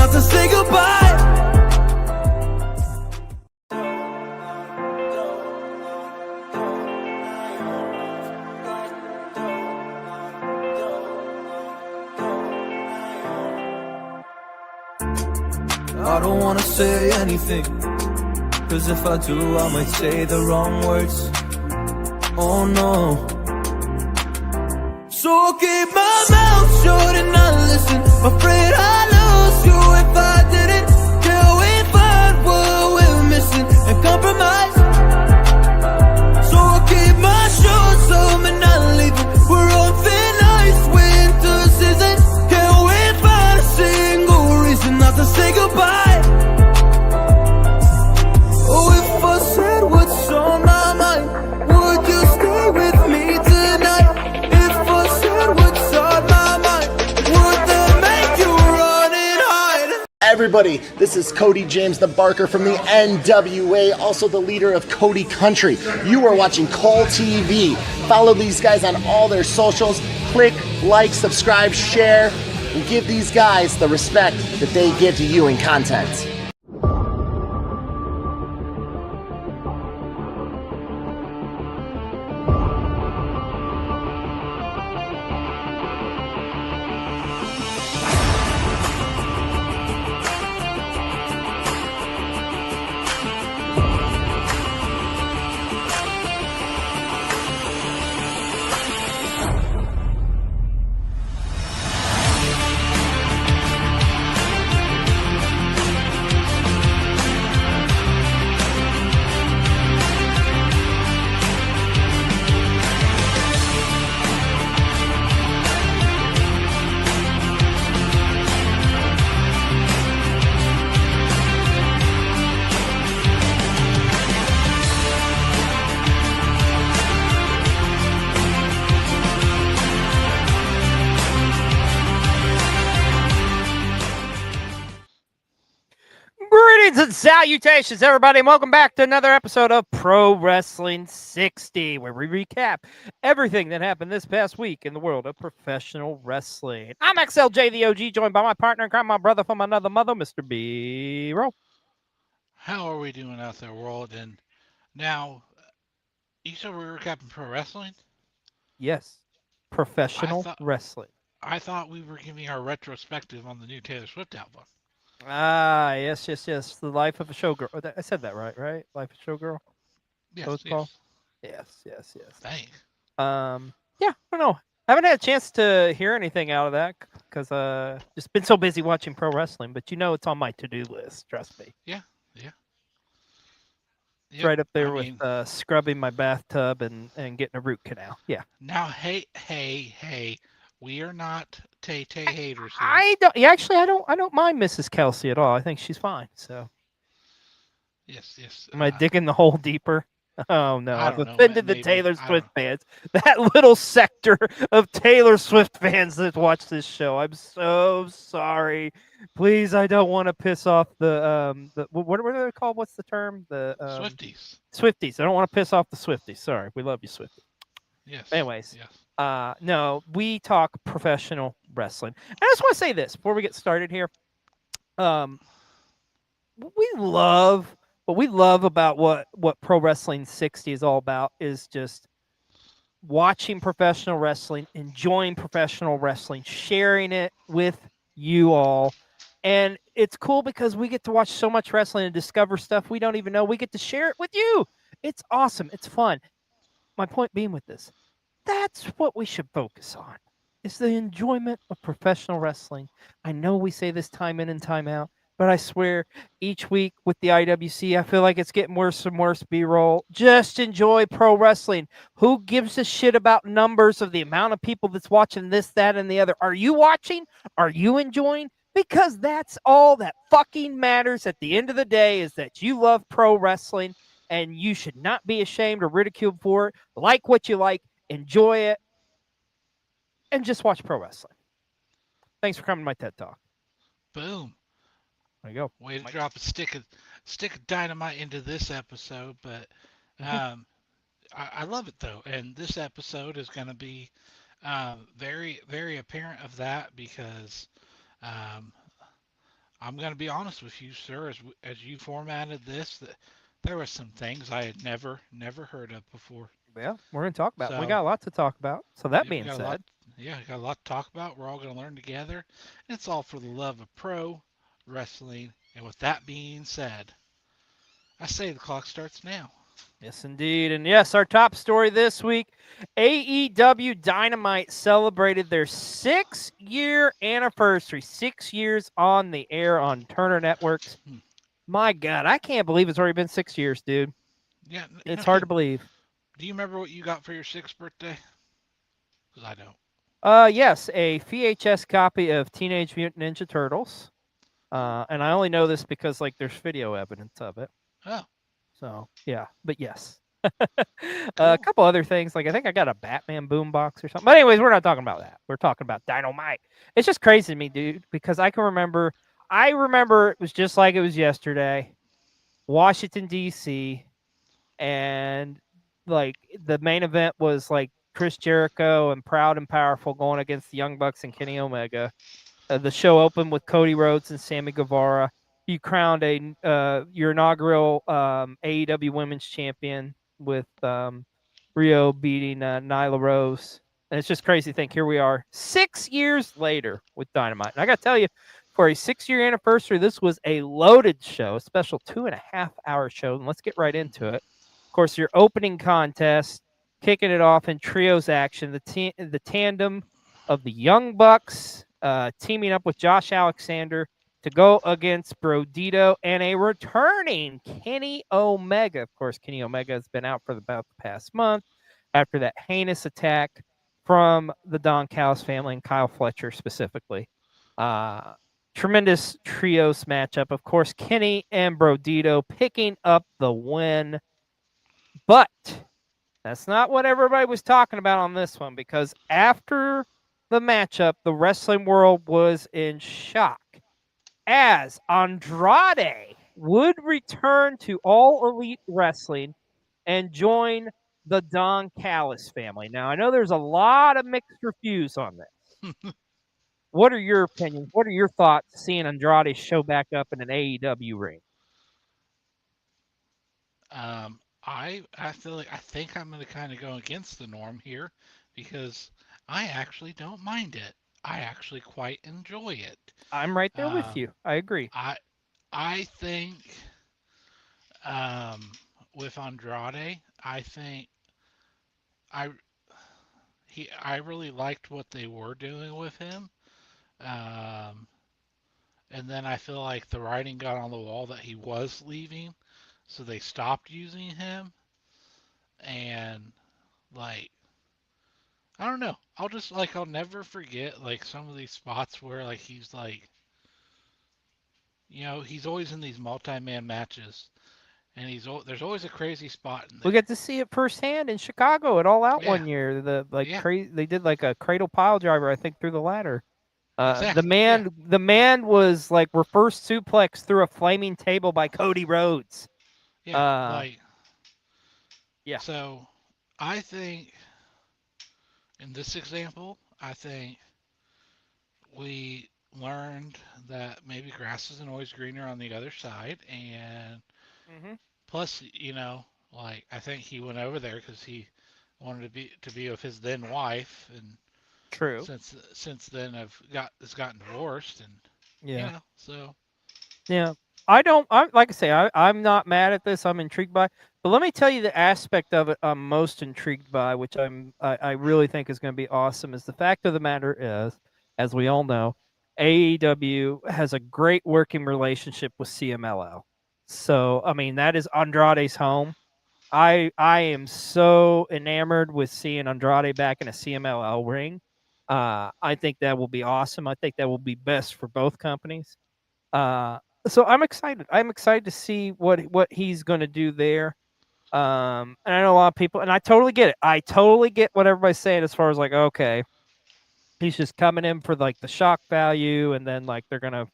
not to say goodbye. I don't wanna say anything, cause if I do I might say the wrong words. Oh no. So I'll keep my mouth shut and not listen. Afraid I'd lose you if I didn't. Till we find what we're missing and compromise. So I'll keep my shoes on and not leaving. We're on thin ice, winter season. Can we find a single reason not to say goodbye? Oh, if I said what's on my mind, would you stay with me tonight? If I said what's on my mind, would that make you run and hide? Everybody, this is Cody James the Barker from the NWA, also the leader of Cody Country. You are watching Cole TV. Follow these guys on all their socials. Click, like, subscribe, share, and give these guys the respect that they give to you in content. Greetings and salutations, everybody, and welcome back to another episode of Pro Wrestling 60, where we recap everything that happened this past week in the world of professional wrestling. I'm Xlj the Og, joined by my partner in crime, my brother from another mother, Mr. B-Roll. How are we doing out there, world? And now, you said we were recapping pro wrestling? Yes, professional wrestling. I thought we were giving our retrospective on the new Taylor Swift album. Ah, yes. The Life of a Showgirl. I said that right? Life of a Showgirl? Yes. Yes. Thanks. Yeah, I don't know. I haven't had a chance to hear anything out of that because just been so busy watching pro wrestling, but it's on my to-do list, trust me. Yeah. It's right up there with scrubbing my bathtub and getting a root canal. Yeah. Now, hey, we are not Tay haters here. I don't mind Mrs. Kelsey at all. I think she's fine. So. Yes. Am I digging the hole deeper? Oh no, I've offended the Taylor Swift fans. That little sector of Taylor Swift fans that watch this show. I'm so sorry. Please, I don't want to piss off the what are they called? What's the term? The Swifties. Swifties. I don't want to piss off the Swifties. Sorry, we love you, Swifties. Yes. Anyways, yes. No, we talk professional wrestling. I just want to say this before we get started here. What we love about what Pro Wrestling 60 is all about is just watching professional wrestling, enjoying professional wrestling, sharing it with you all. And it's cool because we get to watch so much wrestling and discover stuff we don't even know. We get to share it with you. It's awesome. It's fun. My point being with this, that's what we should focus on. It's the enjoyment of professional wrestling. I know we say this time in and time out, but I swear, each week with the IWC, I feel like it's getting worse and worse, B-Roll. Just enjoy pro wrestling. Who gives a shit about numbers of the amount of people that's watching this, that, and the other? Are you watching? Are you enjoying? Because that's all that fucking matters at the end of the day is that you love pro wrestling, and you should not be ashamed or ridiculed for it. Like what you like, enjoy it, and just watch pro wrestling. Thanks for coming to my TED Talk. Boom. There you go. Way to drop a stick of dynamite into this episode, but I love it though, and this episode is going to be very, very apparent of that because I'm going to be honest with you, sir. As you formatted this, that there were some things I had never heard of before. Yeah, we're gonna talk about it. We So got a lot to talk about. So that yeah, we being got a lot. said, Yeah, we got a lot to talk about. We're all going to learn together. And it's all for the love of pro wrestling. And with that being said, I say the clock starts now. yes, indeed. And yes, our top story this week, AEW Dynamite celebrated their 6-year anniversary. 6 years on the air on Turner Networks. Hmm. My God, I can't believe it's already been 6 years, dude. Yeah, no It's hard to kidding. believe. Do you remember what you got for your 6th birthday? Because I don't. Yes, a VHS copy of Teenage Mutant Ninja Turtles. And I only know this because like there's video evidence of it. Oh, So yeah, but yes. A cool. couple other things, like I think I got a Batman boombox or something. But anyways, we're not talking about that. We're talking about Dynamite. It's just crazy to me, dude, because I can remember. I remember it was just like it was yesterday. Washington D.C. and like the main event was like Chris Jericho and Proud and Powerful going against the Young Bucks and Kenny Omega. The show opened with Cody Rhodes and Sammy Guevara. You crowned your inaugural AEW Women's Champion with Rio beating Nyla Rose. And it's just crazy to think here we are 6 years later with Dynamite. And I got to tell you, for a 6-year anniversary, this was a loaded show, a special 2.5-hour show. And let's get right into it. Of course, your opening contest, kicking it off in trios action, the tandem of the Young Bucks teaming up with Josh Alexander to go against Brodito and a returning Kenny Omega. Of course, Kenny Omega has been out for about the past month after that heinous attack from the Don Callis family and Kyle Fletcher specifically. Tremendous trios matchup. Of course, Kenny and Brodito picking up the win. But that's not what everybody was talking about on this one, because after the matchup, the wrestling world was in shock as Andrade would return to All Elite Wrestling and join the Don Callis family. Now, I know there's a lot of mixed reviews on this. What are your opinions? What are your thoughts seeing Andrade show back up in an AEW ring? I feel like I think I'm going to kind of go against the norm here because I actually don't mind it. I actually quite enjoy it. I'm right there with Um, you. I agree. I I think um, with Andrade, I think I I really liked what they were doing with him. Um, and then I feel like the writing got on the wall that he was leaving, so they stopped using him. And like I don't know. I'll never forget like some of these spots where like he's like he's always in these multi-man matches and there's always a crazy spot in We there. get to see it firsthand in Chicago at All Out Yeah. one year. Yeah. They did like a cradle pile driver, I think, through the ladder. The Exactly. Yeah. man was like reverse suplex through a flaming table by Cody Rhodes. Yeah. Uh, Like yeah, so I think in this example, I think we learned that maybe grass isn't always greener on the other side and hmm plus, like I think he went over there because he wanted to be with his then wife, and true. since then has gotten divorced, and Yeah, so yeah. I don't. I like I say, I'm not mad at this. I'm intrigued by. But let me tell you the aspect of it I'm most intrigued by, which I really think is going to be awesome. Is the fact of the matter is, as we all know, AEW has a great working relationship with CMLL. So I mean that is Andrade's home. I am so enamored with seeing Andrade back in a CMLL ring. I think that will be awesome. I think that will be best for both companies. Uh, so I'm excited. I'm excited to see what he's going to do there. And I know a lot of people, and I totally get it. I totally get what everybody's saying as far as like, okay, he's just coming in for like the shock value, and then like they're gonna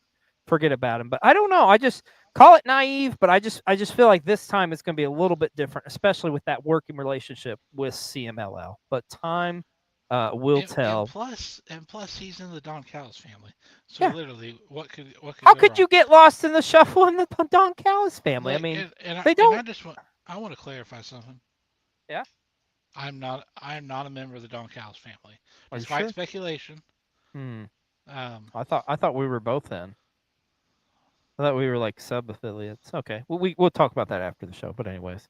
forget about him. But I don't know. I just call it naive, but I just feel like this time it's gonna be a little bit different, especially with that working relationship with CMLL. But time will And, and tell. plus, and plus, he's in the Don Callis family. So Yeah. literally, what could How go could wrong? you get lost in the shuffle in the Don Callis family? I Like, mean, and I they and I don't. just want to clarify something. Yeah. I'm not a member of the Don Callis family, Are you despite sure? speculation. Hmm. Um, I thought we were both then. I thought we were like sub affiliates. Okay. We'll talk about that after the show. But anyways.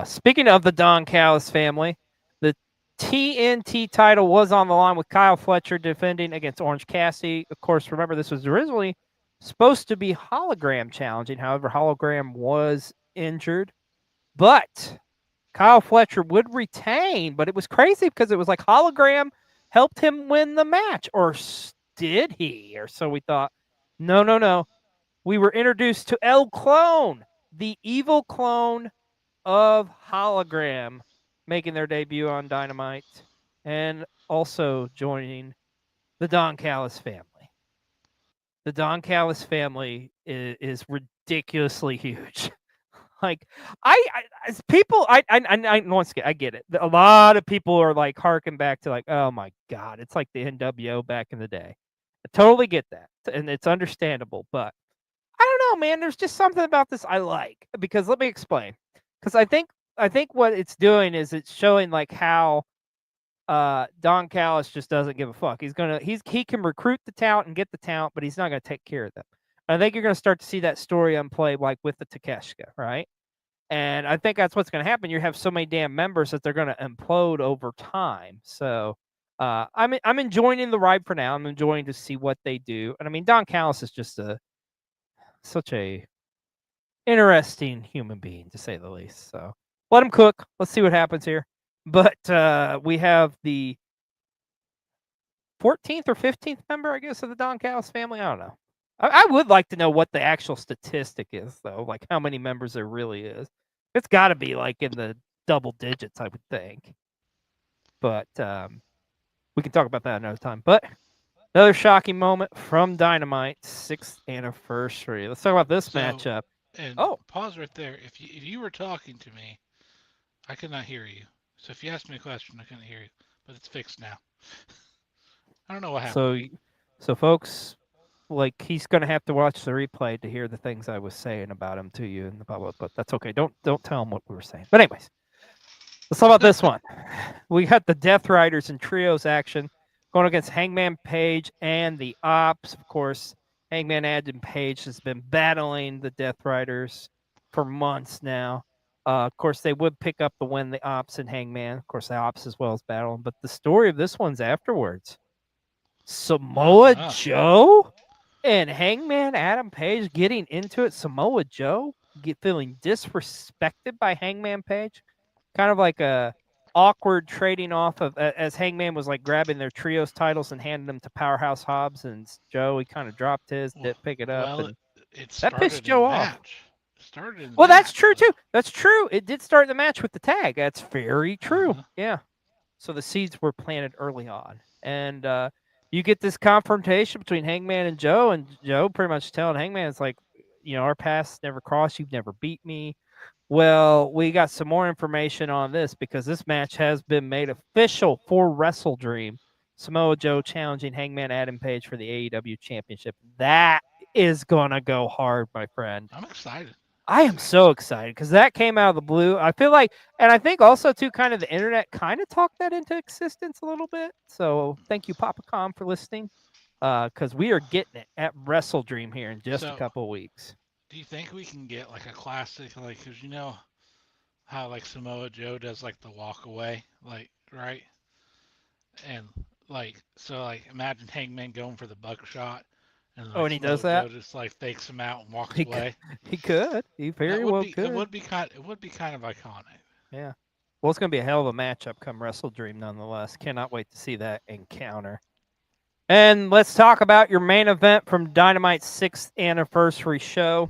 Speaking of the Don Callis family, the TNT title was on the line with Kyle Fletcher defending against Orange Cassidy. Of course, remember this was originally supposed to be Hologram challenging. However, Hologram was injured, but Kyle Fletcher would retain. But it was crazy because it was like Hologram helped him win the match, or did he? Or so we thought. No, no, no. We were introduced to El Clone, the evil clone of Hologram, making their debut on Dynamite and also joining the Don Callis family. The Don Callis family is ridiculously huge. Like as people, I once again, I get it. A lot of people are like harking back to like, oh my god, it's like the NWO back in the day. I totally get that, and it's understandable. But I don't know, man. There's just something about this I like because let me explain. Because I think what it's doing is it's showing like how Don Callis just doesn't give a fuck. He can recruit the talent and get the talent, but he's not gonna take care of them. I think you're gonna start to see that story unplay like with the Takeshka, right? And I think that's what's gonna happen. You have so many damn members that they're gonna implode over time. So I'm enjoying the ride for now. I'm enjoying to see what they do. And I mean Don Callis is just such a interesting human being to say the least. So let him cook. Let's see what happens here. But we have the 14th or 15th member, I guess, of the Don Callis family. I don't know. I would like to know what the actual statistic is, though. Like how many members there really is. It's got to be like in the double digits, I would think. But we can talk about that another time. But another shocking moment from Dynamite 6th anniversary. Let's talk about this so, matchup. and Oh, pause right there. If you were talking to me, I could not hear you. So if you asked me a question, I couldn't hear you. But it's fixed now. I don't know what happened. so so folks, like he's gonna have to watch the replay to hear the things I was saying about him to you in the public, but that's okay. Don't tell him what we were saying. But anyways, let's talk about this one. We got the Death Riders and Trios action going against Hangman Page and the Ops. Of course, Hangman Adam Page has been battling the Death Riders for months now. Of course, they would pick up the win, the Ops and Hangman. Of course, the Ops as well as battling. But the story of this one's afterwards. Samoa Uh-huh. Joe and Hangman Adam Page getting into it. Samoa Joe feeling disrespected by Hangman Page, kind of like a awkward trading off of as Hangman was like grabbing their trios titles and handing them to Powerhouse Hobbs, and Joe he kind of dropped his, didn't pick it up, Well, and it that pissed started in Joe the off. match. It started in the Well, that's match. true So, too. That's true. It did start the match with the tag. That's very true. uh-huh. Yeah. So the seeds were planted early on, and you get this confrontation between Hangman and Joe pretty much telling Hangman, "It's like, our paths never crossed. You've never beat me." Well, we got some more information on this because this match has been made official for Wrestle Dream. Samoa Joe challenging Hangman Adam Page for the AEW Championship. That is gonna go hard, my friend. I'm excited. I am so excited because that came out of the blue. I feel like, and I think also too, kind of the internet kind of talked that into existence a little bit. So thank you, Papa Com, for listening. Because we are getting it at Wrestle Dream here in just a So, couple of weeks. do you think we can get like a classic, like, cause you know how like Samoa Joe does like the walk away, like right? And like so like imagine Hangman going for the buckshot and Oh, like and he does Samoa that. Joe just like fakes him out and walks He could. away. He could. He That very would well be it could. would be kind it would be kind of iconic. Yeah. Well, it's gonna be a hell of a matchup come Wrestle Dream, nonetheless. Cannot wait to see that encounter. And let's talk about your main event from Dynamite's 6th anniversary show.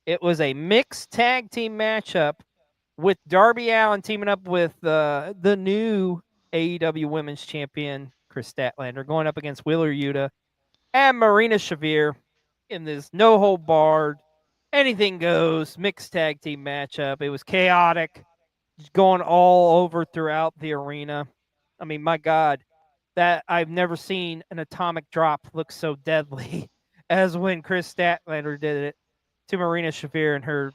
It was a mixed tag team matchup with Darby Allin teaming up with the new AEW Women's Champion Chris Statlander going up against Wheeler Yuta and Marina Shafir in this no hold barred, anything goes mixed tag team matchup. It was chaotic, just going all over throughout the arena. I mean, my God, that I've never seen an atomic drop look so deadly as when Chris Statlander did it to Marina Shafir, and her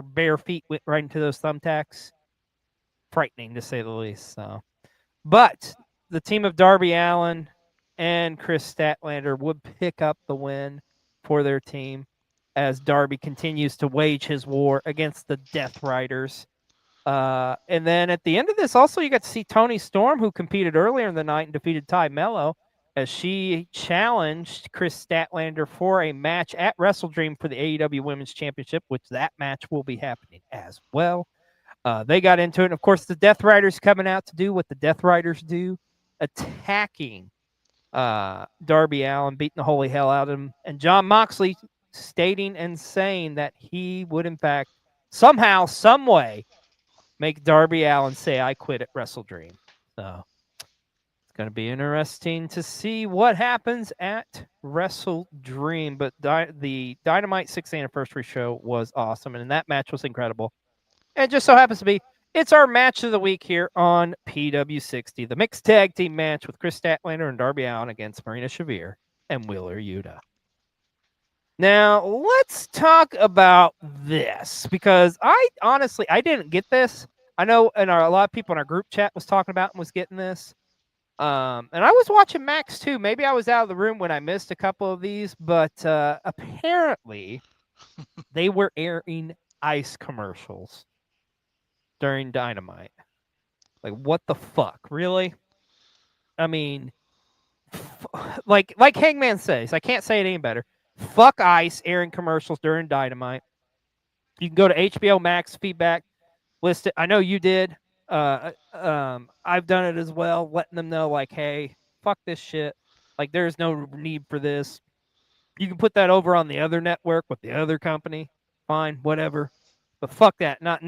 bare feet went right into those thumbtacks. Frightening, to say the least. So, but the team of Darby Allin and Chris Statlander would pick up the win for their team as Darby continues to wage his war against the Death Riders. And then at the end of this, also, you got to see Toni Storm, who competed earlier in the night and defeated Ty Mello, as she challenged Chris Statlander for a match at WrestleDream for the AEW Women's Championship, which that match will be happening as well. They got into it. And of course, the Death Riders coming out to do what the Death Riders do, attacking Darby Allin, beating the holy hell out of him. And Jon Moxley stating and saying that he would, in fact, somehow, some way, make Darby Allin say, "I quit at WrestleDream." So it's going to be interesting to see what happens at WrestleDream. But the Dynamite 6th anniversary show was awesome, and that match was incredible. And it just so happens to be, it's our match of the week here on PW60, the mixed tag team match with Chris Statlander and Darby Allin against Marina Shafir and Wheeler Yuta. Now, let's talk about this, because I didn't get this. I know a lot of people in our group chat was talking about and was getting this. And I was watching Max too. Maybe I was out of the room when I missed a couple of these, but apparently they were airing Ice commercials during Dynamite. Like, what the fuck? Really? I mean, like Hangman says, I can't say it any better. Fuck Ice airing commercials during Dynamite. You can go to HBO Max feedback, list it. I know you did. I've done it as well, letting them know, like, hey, fuck this shit. Like, there's no need for this. You can put that over on the other network with the other company. Fine, whatever. But fuck that. Not.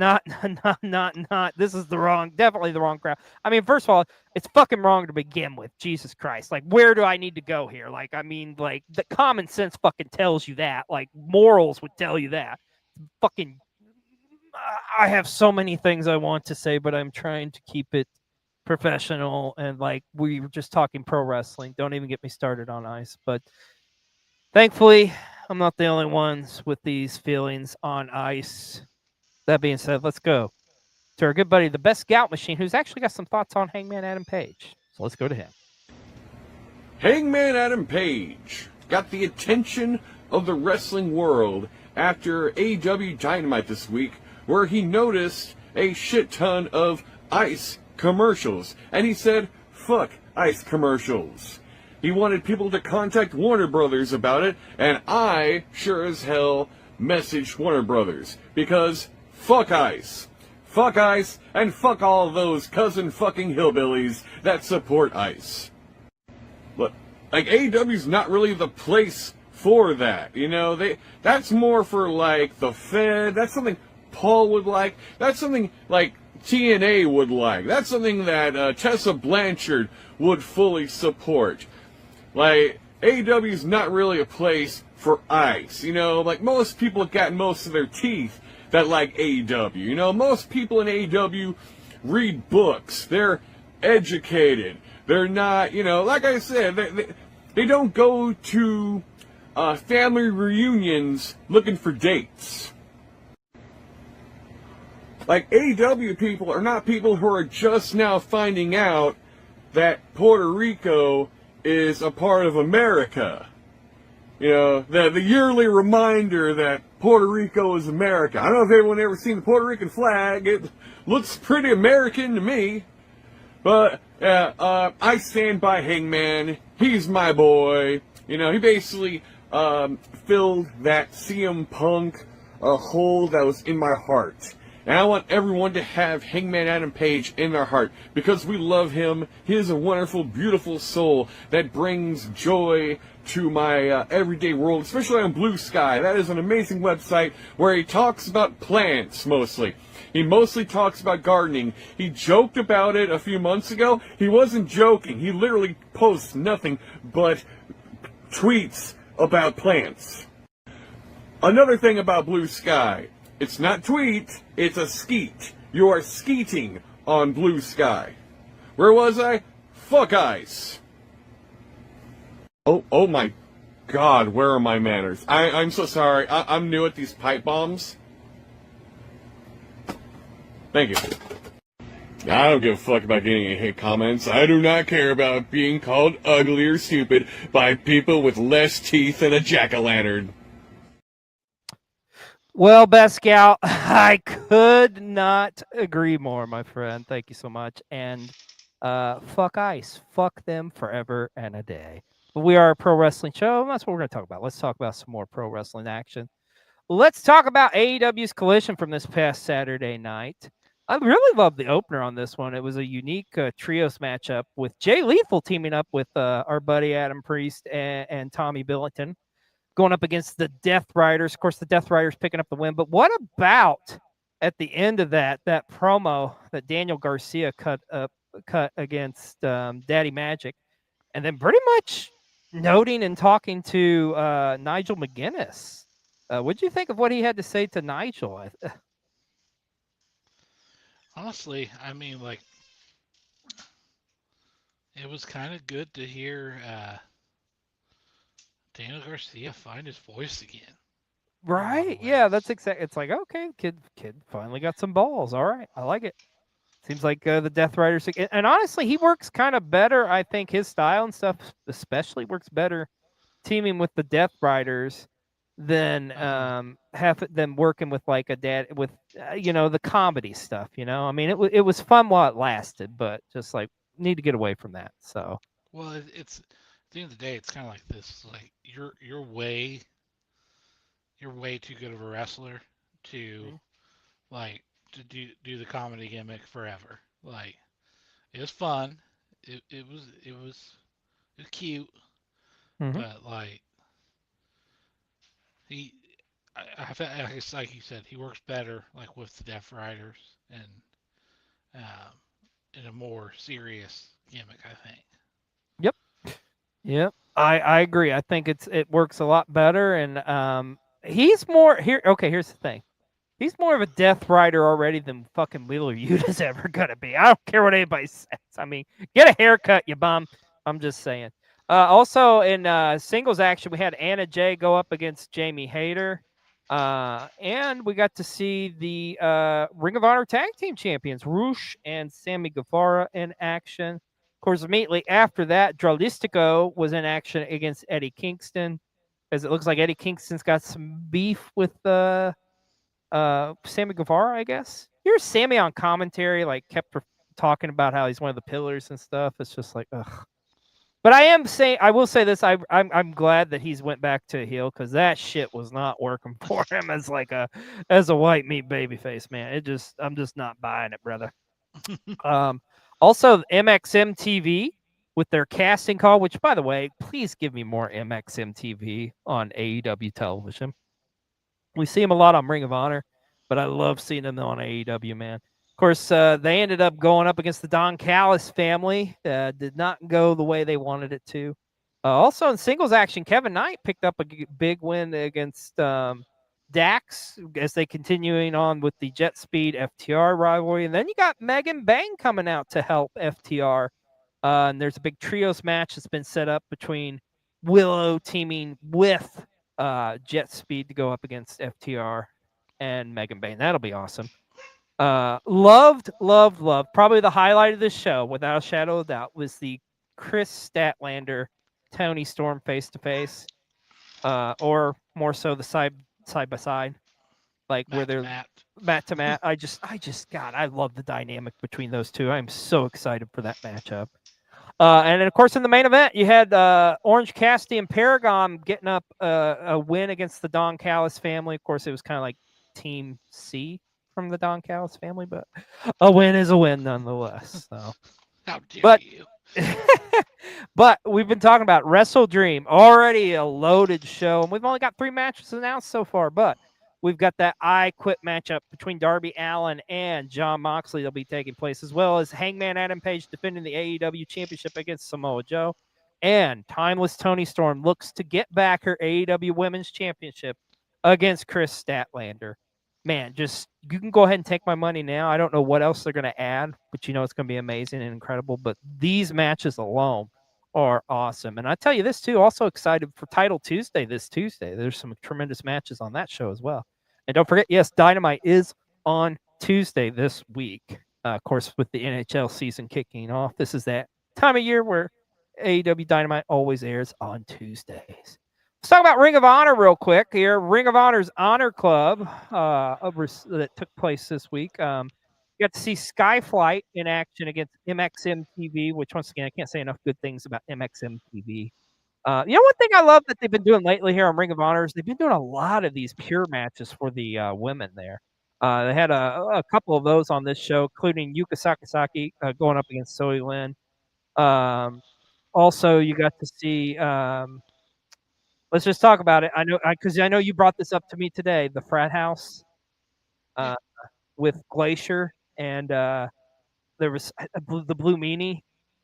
This is definitely the wrong crowd. I mean, first of all, it's fucking wrong to begin with. Jesus Christ. Like, where do I need to go here? Like, I mean, like, the common sense fucking tells you that. Like, morals would tell you that. Fucking, I have so many things I want to say, but I'm trying to keep it professional. And, like, we were just talking pro wrestling. Don't even get me started on Ice. But thankfully, I'm not the only ones with these feelings on Ice. That being said, let's go to our good buddy, the Best Gout Machine, who's actually got some thoughts on Hangman Adam Page. So let's go to him. Hangman Adam Page got the attention of the wrestling world after AEW Dynamite this week, where he noticed a shit ton of Ice commercials. And he said, fuck Ice commercials. He wanted people to contact Warner Brothers about it, and I sure as hell messaged Warner Brothers, because fuck Ice. Fuck Ice, and fuck all those cousin fucking hillbillies that support Ice. But, like, AEW's not really the place for that, you know? That's more for, like, the Fed. That's something Paul would like. That's something, like, TNA would like. That's something that Tessa Blanchard would fully support. Like, AEW's not really a place for Ice, you know? Like, most people have gotten most of their teeth that like AEW. You know, most people in AEW read books. They're educated. They're not, you know, like I said, they don't go to family reunions looking for dates. Like, AEW people are not people who are just now finding out that Puerto Rico is a part of America. You know, the yearly reminder that Puerto Rico is America. I don't know if everyone ever seen the Puerto Rican flag. It looks pretty American to me. But, I stand by Hangman. He's my boy. You know, he basically filled that CM Punk hole that was in my heart. And I want everyone to have Hangman Adam Page in their heart, because we love him. He is a wonderful, beautiful soul that brings joy to my everyday world, especially on Blue Sky. That is an amazing website where he talks about plants, mostly. He mostly talks about gardening. He joked about it a few months ago. He wasn't joking. He literally posts nothing but tweets about plants. Another thing about Blue Sky, it's not tweet, it's a skeet. You are skeeting on Blue Sky. Where was I? fuck Ice. Oh my God, where are my manners? I'm so sorry. I'm new at these pipe bombs. Thank you. I don't give a fuck about getting any hate comments. I do not care about being called ugly or stupid by people with less teeth than a jack-o'-lantern. Well, Best Scout, I could not agree more, my friend. Thank you so much. And fuck Ice. Fuck them forever and a day. But we are a pro wrestling show, and that's what we're going to talk about. Let's talk about some more pro wrestling action. Let's talk about AEW's Collision from this past Saturday night. I really love the opener on this one. It was a unique trios matchup with Jay Lethal teaming up with our buddy Adam Priest and Tommy Billington, going up against the Death Riders. Of course, the Death Riders picking up the win. But what about at the end of that promo that Daniel Garcia cut against Daddy Magic, and then pretty much noting and talking to Nigel McGuinness. What do you think of what he had to say to Nigel? Honestly, I mean, like, it was kind of good to hear Daniel Garcia find his voice again. Right? Yeah, that's exactly. It's like, okay, kid finally got some balls. All right, I like it. Seems like the Death Riders, and honestly, he works kind of better. I think his style and stuff, especially, works better teaming with the Death Riders than than working with like a dad with the comedy stuff. I mean, it was fun while it lasted, but just like need to get away from that. So. Well, it's at the end of the day, it's kind of like this. Like you're way too good of a wrestler to like to do the comedy gimmick forever. Like it was fun. It was cute, but like like you said, he works better like with the Death Riders and in a more serious gimmick, I think. Yep. I agree. I think it works a lot better, and he's more here. Okay, here's the thing. He's more of a Death Rider already than fucking Wheeler Yuta's ever gonna be. I don't care what anybody says. I mean, get a haircut, you bum. I'm just saying. Also in singles action, we had Anna Jay go up against Jamie Hayter, and we got to see the Ring of Honor Tag Team Champions Roosh and Sammy Guevara in action. Of course, immediately after that, Dralistico was in action against Eddie Kingston, as it looks like Eddie Kingston's got some beef with Sammy Guevara, I guess. Here's Sammy on commentary, like kept talking about how he's one of the pillars and stuff. It's just like, ugh. But I will say this: I'm glad that he's went back to heel because that shit was not working for him as a white meat babyface, man. I'm just not buying it, brother. Also, MXM TV with their casting call, which, by the way, please give me more MXM TV on AEW television. We see him a lot on Ring of Honor, but I love seeing him on AEW, man. Of course, they ended up going up against the Don Callis family. Did not go the way they wanted it to. Also in singles action, Kevin Knight picked up a big win against Dax as they continuing on with the Jet Speed FTR rivalry. And then you got Megan Bang coming out to help FTR. And there's a big trios match that's been set up between Willow teaming with Jet Speed to go up against FTR and Megan Bang. That'll be awesome. Loved. Probably the highlight of this show, without a shadow of a doubt, was the Chris Statlander, Tony Storm face-to-face. Or more so the side by side, like Matt where they're Matt to Matt. I God, I love the dynamic between those two. I'm so excited for that matchup. And then, of course, in the main event, you had Orange Cassidy and Paragon getting up a win against the Don Callis family. Of course, it was kind of like Team C from the Don Callis family, but a win is a win nonetheless. So. How dare you? But we've been talking about Wrestle Dream, already a loaded show, and we've only got 3 matches announced so far, but we've got that I Quit matchup between Darby Allin and Jon Moxley that'll be taking place, as well as Hangman Adam Page defending the AEW Championship against Samoa Joe, and Timeless Tony Storm looks to get back her AEW Women's Championship against Chris Statlander. man, just you can go ahead and take my money now. I don't know what else they're going to add, but you know it's going to be amazing and incredible. But these matches alone are awesome. And I tell you this too, also excited for Title Tuesday this Tuesday. There's some tremendous matches on that show as well. And don't forget, yes, Dynamite is on Tuesday this week. Of course, with the NHL season kicking off, this is that time of year where AEW Dynamite always airs on Tuesdays. Let's talk about Ring of Honor real quick here. Ring of Honor's Honor Club that took place this week. You got to see Skyflight in action against MXM TV, which once again I can't say enough good things about MXM TV. You know, one thing I love that they've been doing lately here on Ring of Honor is they've been doing a lot of these pure matches for the women there. They had a couple of those on this show, including Yuka Sakazaki going up against Zoe Lynn. Also, you got to see. Let's just talk about it. I know because I know you brought this up to me today. The frat house with Glacier and there was the Blue Meanie.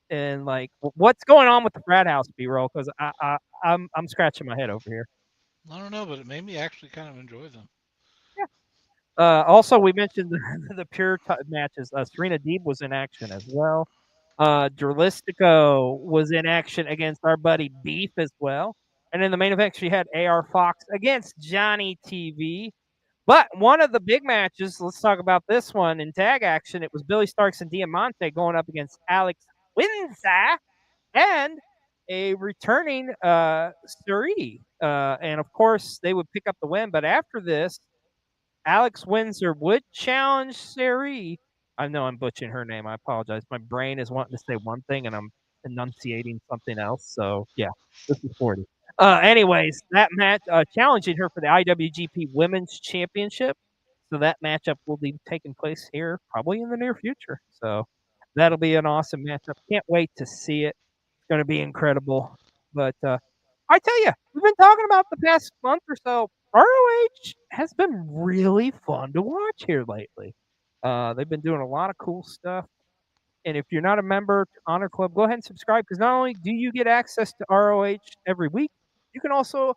And like, what's going on with the frat house, B-roll? Because I'm scratching my head over here. I don't know, but it made me actually kind of enjoy them. Also, we mentioned the pure matches. Serena Deeb was in action as well. Dralistico was in action against our buddy Beef as well. And in the main event, she had AR Fox against Johnny TV. But one of the big matches, let's talk about this one in tag action. It was Billy Starks and Diamante going up against Alex Windsor and a returning Suri. And of course, they would pick up the win. But after this, Alex Windsor would challenge Suri. I know I'm butchering her name. I apologize. My brain is wanting to say one thing and I'm enunciating something else. So, yeah, this is 40. Anyways, that match challenging her for the IWGP Women's Championship. So that matchup will be taking place here probably in the near future. So that'll be an awesome matchup. Can't wait to see it. It's going to be incredible. But I tell you, we've been talking about the past month or so. ROH has been really fun to watch here lately. They've been doing a lot of cool stuff. And if you're not a member to Honor Club, go ahead and subscribe because not only do you get access to ROH every week, you can also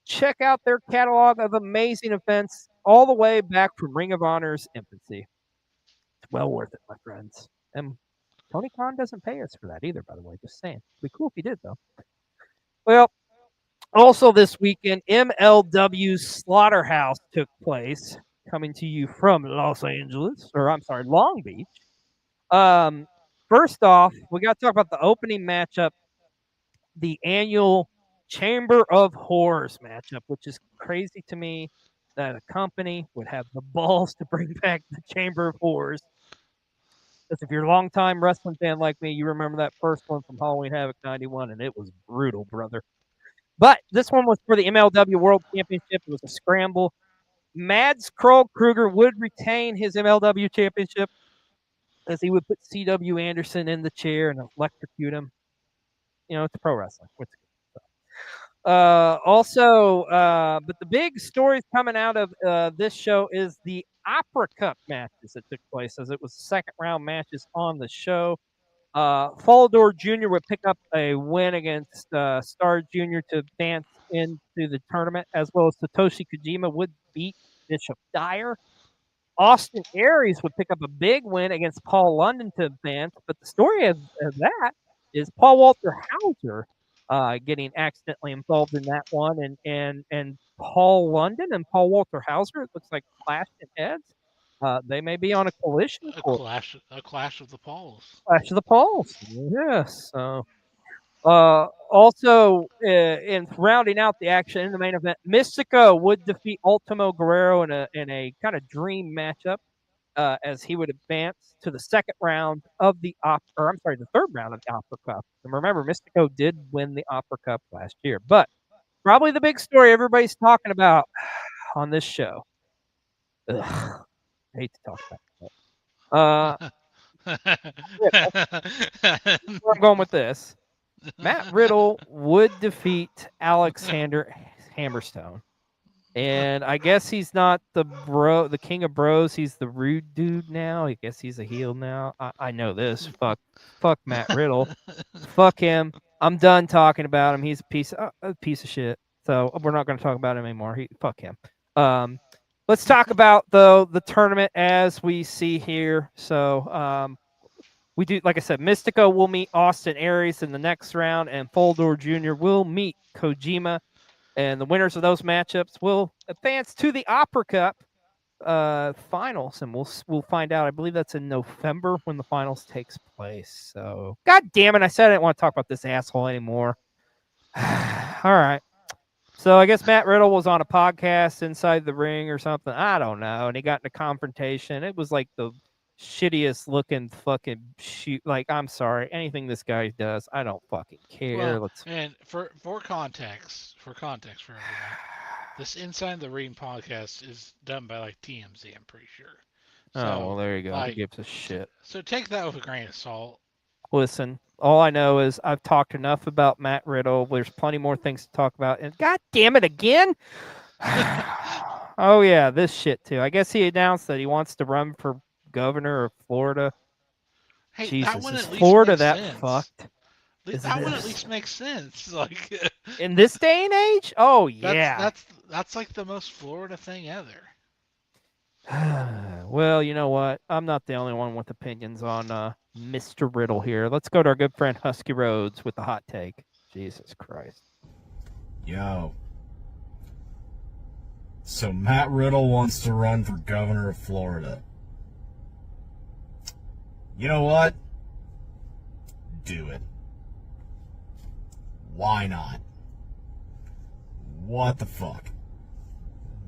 check out their catalog of amazing events all the way back from Ring of Honor's infancy. It's well worth it, my friends. And Tony Khan doesn't pay us for that either, by the way. Just saying. It'd be cool if he did, though. Well, also this weekend, MLW Slaughterhouse took place, coming to you from Los Angeles, or I'm sorry, Long Beach. First off, we got to talk about the opening matchup, the annual Chamber of Horrors matchup, which is crazy to me that a company would have the balls to bring back the Chamber of Horrors. Because if you're a longtime wrestling fan like me, you remember that first one from Halloween Havoc 91, and it was brutal, brother. But this one was for the MLW World Championship. It was a scramble. Mads Kroll Kruger would retain his MLW Championship as he would put C.W. Anderson in the chair and electrocute him. You know, it's pro wrestling. But the big stories coming out of this show is the Opera Cup matches that took place, as it was second round matches on the show. Falador Jr. would pick up a win against Star Jr. to advance into the tournament, as well as Satoshi Kojima would beat Bishop Dyer. Austin Aries would pick up a big win against Paul London to advance, but the story of that is Paul Walter Hauser getting accidentally involved in that one, and Paul London and Paul Walter Hauser, it looks like clashed in heads. They may be on a collision course. A clash of the Pauls. Clash of the Pauls. Yes. Also, in rounding out the action in the main event, Mystico would defeat Ultimo Guerrero in a kind of dream matchup, as he would advance to the second round of the the third round of the Opera Cup. And remember, Mystico did win the Opera Cup last year. But probably the big story everybody's talking about on this show. Ugh, I hate to talk about it. Where I'm going with this. Matt Riddle would defeat Alexander Hammerstone. And I guess he's not the king of bros. He's the rude dude now. I guess he's a heel now. I know this. Fuck Matt Riddle. Fuck him. I'm done talking about him. He's a piece of shit. So we're not going to talk about him anymore. Fuck him. Let's talk about the tournament as we see here. So we do, like I said, Mystico will meet Austin Aries in the next round, and Foldor Jr. will meet Kojima, and the winners of those matchups will advance to the Opera Cup finals, and we'll find out. I believe that's in November when the finals takes place. So, God damn it, I said I didn't want to talk about this asshole anymore. All right. So I guess Matt Riddle was on a podcast inside the ring or something. I don't know. And he got in a confrontation. It was like the shittiest looking fucking shoot. Like, I'm sorry. Anything this guy does, I don't fucking care. Well, Let's. and for context for everyone, this Inside the Ring podcast is done by like TMZ. I'm pretty sure. Oh, well, there you go. Who Like, gives a shit? so take that with a grain of salt. Listen, all I know is I've talked enough about Matt Riddle. There's plenty more things to talk about. And God damn it again. Oh, yeah, this shit too. I guess he announced that he wants to run for governor of Florida. Hey, Jesus, that one is at least Florida makes that sense. fucked? That one at least makes sense. Like in this day and age? Oh yeah. That's like the most Florida thing ever. Well, you know what? I'm not the only one with opinions on Mr. Riddle here. Let's go to our good friend Husky Rhodes with the hot take. Jesus Christ. Yo. So Matt Riddle wants to run for governor of Florida. You know what? Do it. Why not? What the fuck?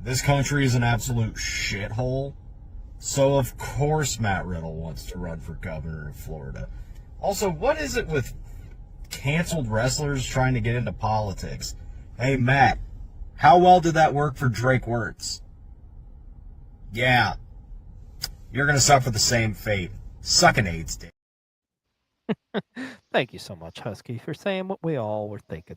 This country is an absolute shithole. So of course Matt Riddle wants to run for governor of Florida. Also, what is it with canceled wrestlers trying to get into politics? Hey, Matt, how well did that work for Drake Wirtz? Yeah. You're going to suffer the same fate. Suck an AIDS dick. Thank you so much, Husky, for saying what we all were thinking.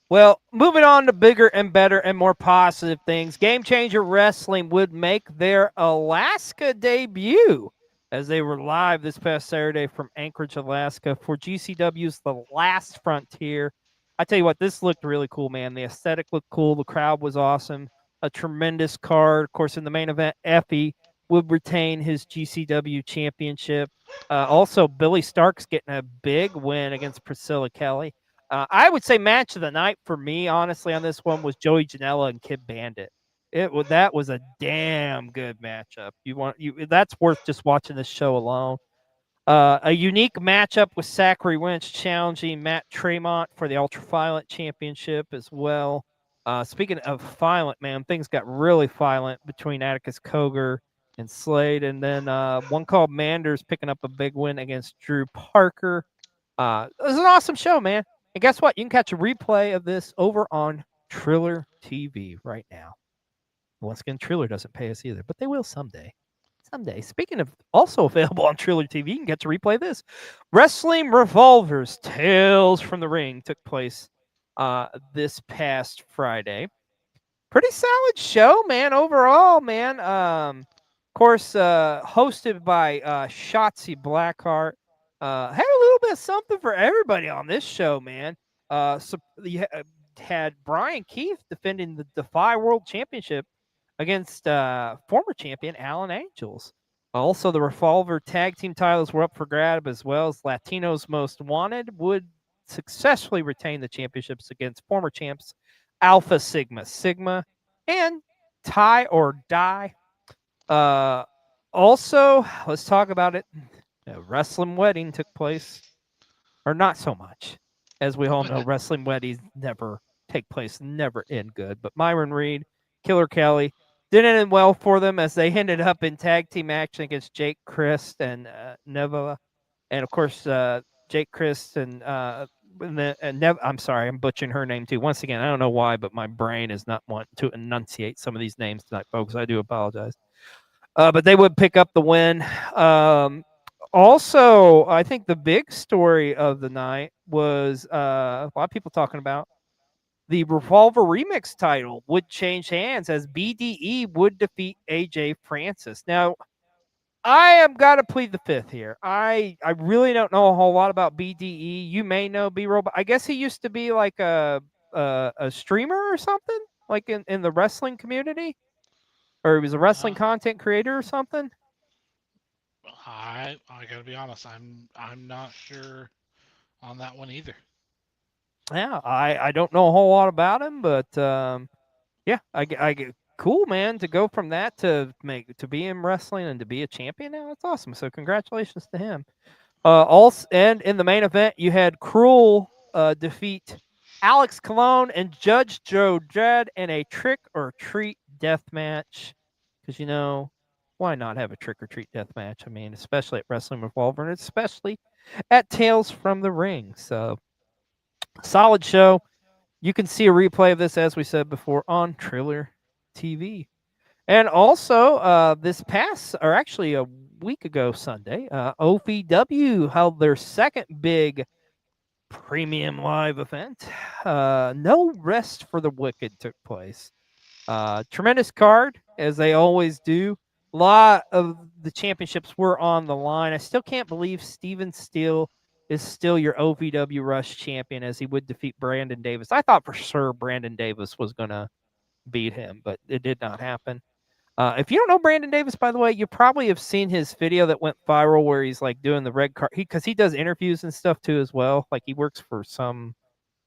Well, moving on to bigger and better and more positive things. Game Changer Wrestling would make their Alaska debut as they were live this past Saturday from Anchorage, Alaska for GCW's The Last Frontier. I tell you what, this looked really cool, man. The aesthetic looked cool. The crowd was awesome. A tremendous card. Of course, in the main event, Effie would retain his GCW championship. Also, Billy Stark's getting a big win against Priscilla Kelly. I would say match of the night for me, honestly, on this one was Joey Janela and Kid Bandit. That was a damn good matchup. That's worth just watching this show alone. A unique matchup with Zachary Winch challenging Matt Tremont for the Ultraviolet Championship as well. Speaking of violent, man, things got really violent between Atticus Cogar and Slade, and then one called Manders picking up a big win against Drew Parker. It was an awesome show, man. And guess what? You can catch a replay of this over on Triller TV right now. Once again, Triller doesn't pay us either, but they will someday. Someday. Speaking of also available on Triller TV, you can get to replay this. Wrestling Revolvers Tales from the Ring took place this past Friday. Pretty solid show, man, overall, man. Of course, hosted by Shotzi Blackheart. Had a little bit of something for everybody on this show, man. So you had Brian Keith defending the Defy World Championship against former champion Alan Angels. Also, the Revolver tag team titles were up for grab, as well as Latinos Most Wanted would successfully retain the championships against former champs Alpha Sigma, and Tie or Die. Also, let's talk about it. A wrestling wedding took place, or not so much. As we all know, wrestling weddings never take place, never end good. But Myron Reed, Killer Kelly, didn't end well for them as they ended up in tag team action against Jake Christ and Neva. And of course, Jake Christ and I'm sorry, I'm butchering her name too. Once again, I don't know why, but my brain is not wanting to enunciate some of these names tonight, folks. I do apologize. But they would pick up the win. Also, I think the big story of the night was a lot of people talking about the Revolver Remix title would change hands as BDE would defeat AJ Francis. Now, I have got to plead the fifth here. I really don't know a whole lot about BDE. You may know B-Roll, but I guess he used to be like a streamer or something, like in the wrestling community. or he was a wrestling content creator or something. I gotta be honest, I'm not sure on that one either. Yeah, I don't know a whole lot about him, but yeah, I get cool, man, to go from that to be in wrestling and to be a champion now. That's awesome. So congratulations to him. Also, and in the main event, you had Cruel defeat Alex Colon and Judge Joe Dredd in a trick or treat death match. Because why not have a trick or treat death match? I mean, especially at Wrestling Revolver, and especially at Tales from the Ring. So solid show. You can see a replay of this, as we said before, on Triller TV. And also, this past, or actually a week ago Sunday, OVW held their second big premium live event. No Rest for the Wicked took place. Tremendous card, as they always do. A lot of the championships were on the line. I still can't believe Steven Steele is still your OVW Rush champion, as he would defeat Brandon Davis. I thought for sure Brandon Davis was going to beat him, but it did not happen. If you don't know Brandon Davis, by the way, you probably have seen his video that went viral where he's like doing the red card. Because he does interviews and stuff too as well. Like he works for some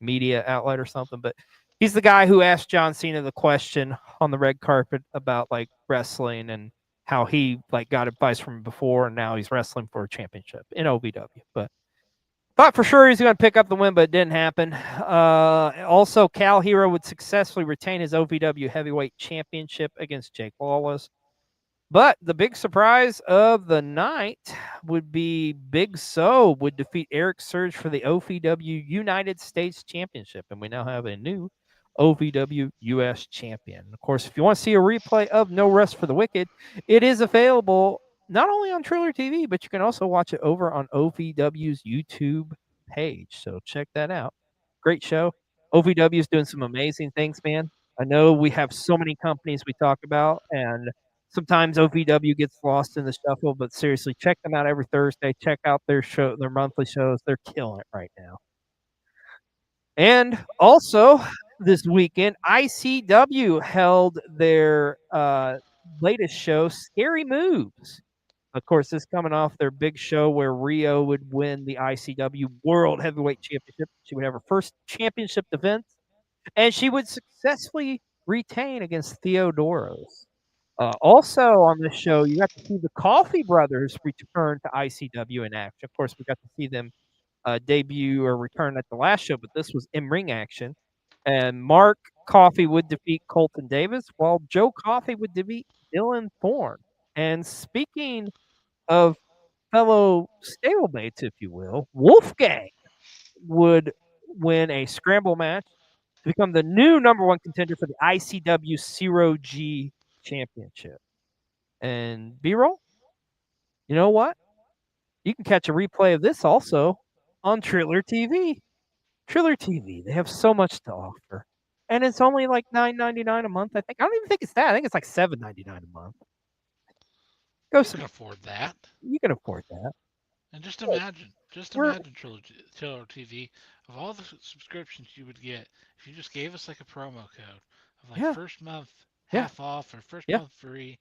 media outlet or something. But he's the guy who asked John Cena the question on the red carpet about like wrestling and how he like got advice from him before, and now he's wrestling for a championship in OVW. But thought for sure he's going to pick up the win, but it didn't happen. Also, Cal Hero would successfully retain his OVW Heavyweight Championship against Jake Lawless. But the big surprise of the night would be Big So would defeat Eric Surge for the OVW United States Championship. And we now have a new OVW US champion. Of course, if you want to see a replay of No Rest for the Wicked, it is available not only on Triller TV, but you can also watch it over on OVW's YouTube page. So check that out. Great show. OVW is doing some amazing things, man. I know we have so many companies we talk about, and sometimes OVW gets lost in the shuffle, but seriously, check them out every Thursday. Check out their monthly shows. They're killing it right now. And also, this weekend, ICW held their latest show, Scary Moves. Of course, this coming off their big show where Rio would win the ICW World Heavyweight Championship. She would have her first championship defense, and she would successfully retain against Theodoros. Also on this show, you got to see the Coffee Brothers return to ICW in action. Of course, we got to see them debut or return at the last show, but this was in-ring action. And Mark Coffey would defeat Colton Davis, while Joe Coffey would defeat Dylan Thorne. And speaking of fellow stablemates, if you will, Wolfgang would win a scramble match to become the new #1 contender for the ICW Zero G Championship. And B-roll, you know what? You can catch a replay of this also on Triller TV. Triller TV, they have so much to offer. And it's only like $9.99 a month, I think. I don't even think it's that. I think it's like $7.99 a month. You can afford that. You can afford that. And just imagine Triller TV, of all the subscriptions you would get, if you just gave us like a promo code of like first month half off or first month free,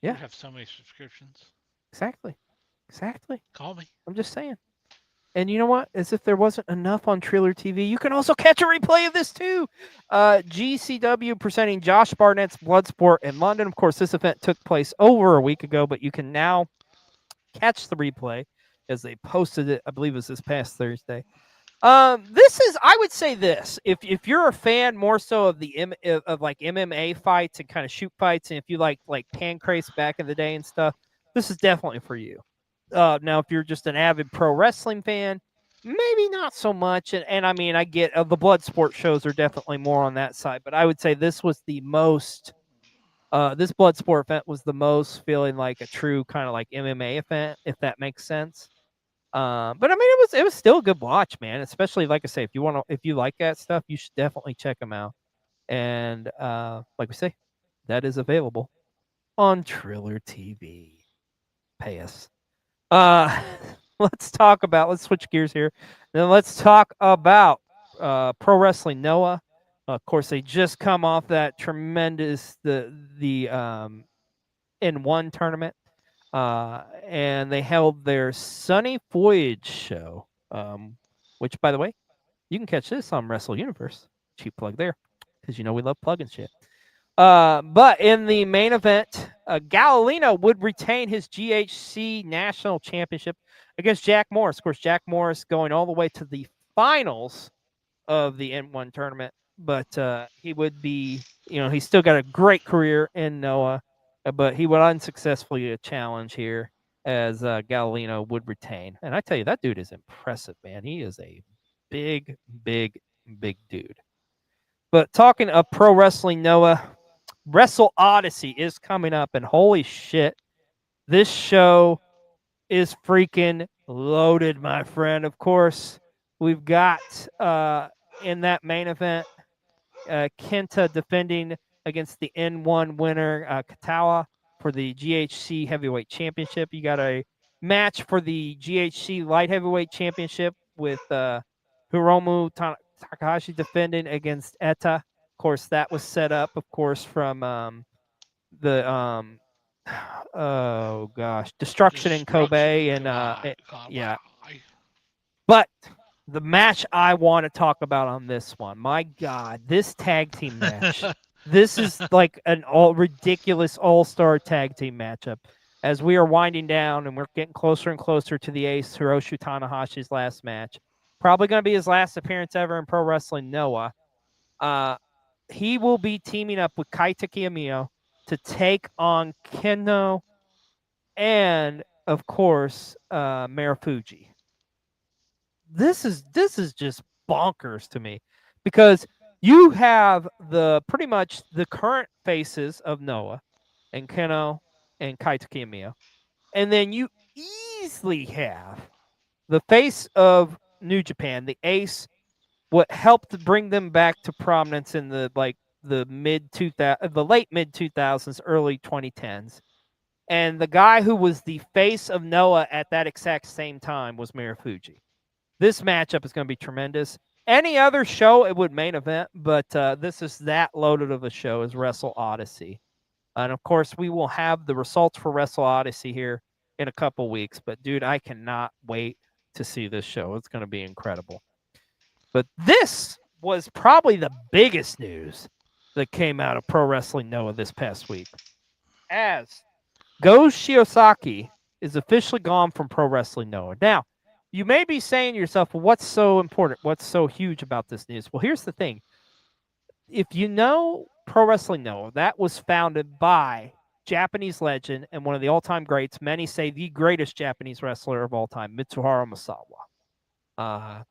you would have so many subscriptions. Exactly. Call me. I'm just saying. And you know what? As if there wasn't enough on Triller TV, you can also catch a replay of this too. GCW presenting Josh Barnett's Bloodsport in London. Of course, this event took place over a week ago, but you can now catch the replay as they posted it. I believe it was this past Thursday. I would say this. If you're a fan more so of the of like MMA fights and kind of shoot fights, and if you like Pancrase back in the day and stuff, this is definitely for you. Now, if you're just an avid pro wrestling fan, maybe not so much. And I mean, I get the Bloodsport shows are definitely more on that side, but I would say this was the most. This Bloodsport event was the most feeling like a true kind of like MMA event, if that makes sense. But I mean, it was still a good watch, man. Especially like I say, if you like that stuff, you should definitely check them out. And like we say, that is available on Triller TV. Pay us. Let's switch gears here. Then let's talk about Pro Wrestling Noah. Of course, they just come off that tremendous the N1 tournament, and they held their Sunny Voyage show, which, by the way, you can catch this on Wrestle Universe. Cheap plug there, because you know we love plugging shit. But in the main event, Galilino would retain his GHC National Championship against Jack Morris. Of course, Jack Morris going all the way to the finals of the N1 tournament, but he would be, he's still got a great career in Noah, but he would unsuccessfully challenge here as Galilino would retain. And I tell you, that dude is impressive, man. He is a big, big, big dude. But talking of pro wrestling, Noah, Wrestle Odyssey is coming up, and holy shit, this show is freaking loaded, my friend. Of course, we've got in that main event, Kenta defending against the N1 winner, Katawa, for the GHC Heavyweight Championship. You got a match for the GHC Light Heavyweight Championship with Hiromu Takahashi defending against Etta. Of course, that was set up, of course, from oh gosh, Destruction in Kobe, and yeah. But the match I want to talk about on this one, my God, this tag team match. This is like an ridiculous all-star tag team matchup. As we are winding down and we're getting closer and closer to the ace, Hiroshi Tanahashi's last match. Probably going to be his last appearance ever in Pro Wrestling Noah. He will be teaming up with Kaita Kiyomiya to take on Keno and, of course, Marufuji. This is just bonkers to me, because you have pretty much the current faces of Noah and Keno and Kaita Kiyomiya, and then you easily have the face of New Japan, the Ace, what helped bring them back to prominence in the late mid 2000s, early 2010s. And the guy who was the face of Noah at that exact same time was Marufuji. This matchup is going to be tremendous. Any other show, it would main event, but this is that loaded of a show as Wrestle Odyssey. And, of course, we will have the results for Wrestle Odyssey here in a couple weeks. But, dude, I cannot wait to see this show. It's going to be incredible. But this was probably the biggest news that came out of Pro Wrestling Noah this past week, as Go Shiosaki is officially gone from Pro Wrestling Noah. Now, you may be saying to yourself, well, what's so important? What's so huge about this news? Well, here's the thing. If you know Pro Wrestling Noah, that was founded by Japanese legend and one of the all-time greats, many say the greatest Japanese wrestler of all time, Mitsuharu Misawa.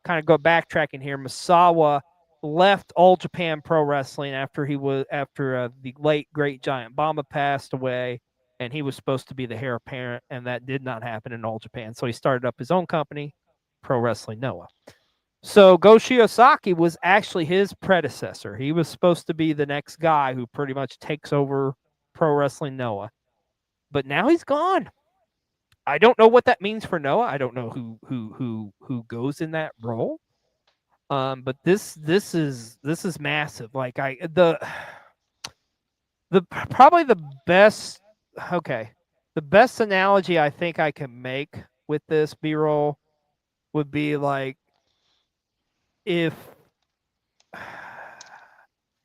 Kind of go backtracking here. Misawa left All Japan Pro Wrestling after the late great Giant Bamba passed away, and he was supposed to be the heir apparent, and that did not happen in All Japan. So he started up his own company, Pro Wrestling Noah. So Go Shiosaki was actually his predecessor. He was supposed to be the next guy who pretty much takes over Pro Wrestling Noah, but now he's gone. I don't know what that means for Noah. I don't know who goes in that role. But this is massive. Like probably the best. Okay, the best analogy I think I can make with this B-roll would be like if,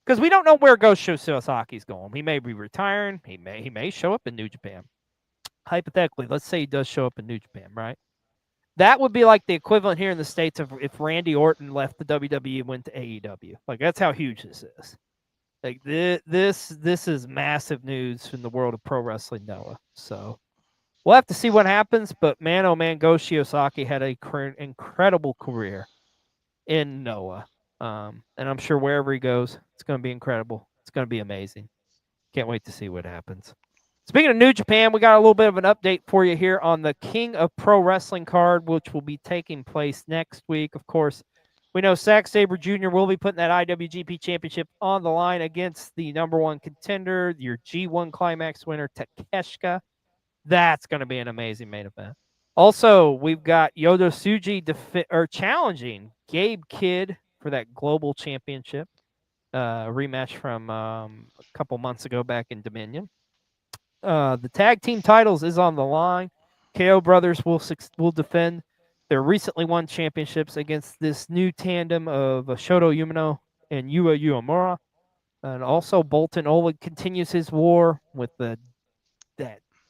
because we don't know where Go Shiosaki's going. He may be retiring. He may show up in New Japan. Hypothetically, let's say he does show up in New Japan, right? That would be like the equivalent here in the States of if Randy Orton left the WWE and went to AEW. Like, that's how huge this is. Like, this is massive news in the world of Pro Wrestling Noah. So we'll have to see what happens. But man, oh man, Go Shiosaki had an incredible career in Noah. And I'm sure wherever he goes, it's going to be incredible. It's going to be amazing. Can't wait to see what happens. Speaking of New Japan, we got a little bit of an update for you here on the King of Pro Wrestling card, which will be taking place next week. Of course, we know Zack Sabre Jr. will be putting that IWGP Championship on the line against the number one contender, your G1 Climax winner, Takeshita. That's going to be an amazing main event. Also, we've got Yodo Tsuji challenging Gabe Kidd for that global championship. rematch from a couple months ago back in Dominion. The tag team titles is on the line. KO brothers will defend their recently won championships against this new tandem of Shoto Umino and Yua Uemura. And also Bolton Oleg continues his war with that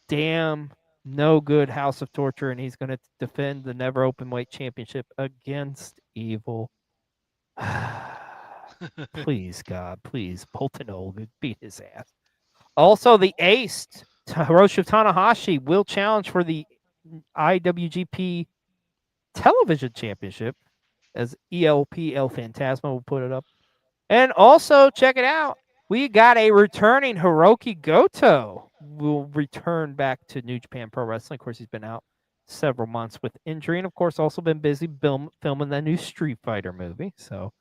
damn no good House of Torture, and he's going to defend the never openweight championship against Evil. Please, God, please, Bolton Oleg beat his ass. Also, the ace, Hiroshi Tanahashi, will challenge for the IWGP Television Championship, as ELP El Fantasma will put it up. And also, check it out. We got a returning Hiroki Goto will return back to New Japan Pro Wrestling. Of course, he's been out several months with injury, and of course, also been busy filming the new Street Fighter movie. So,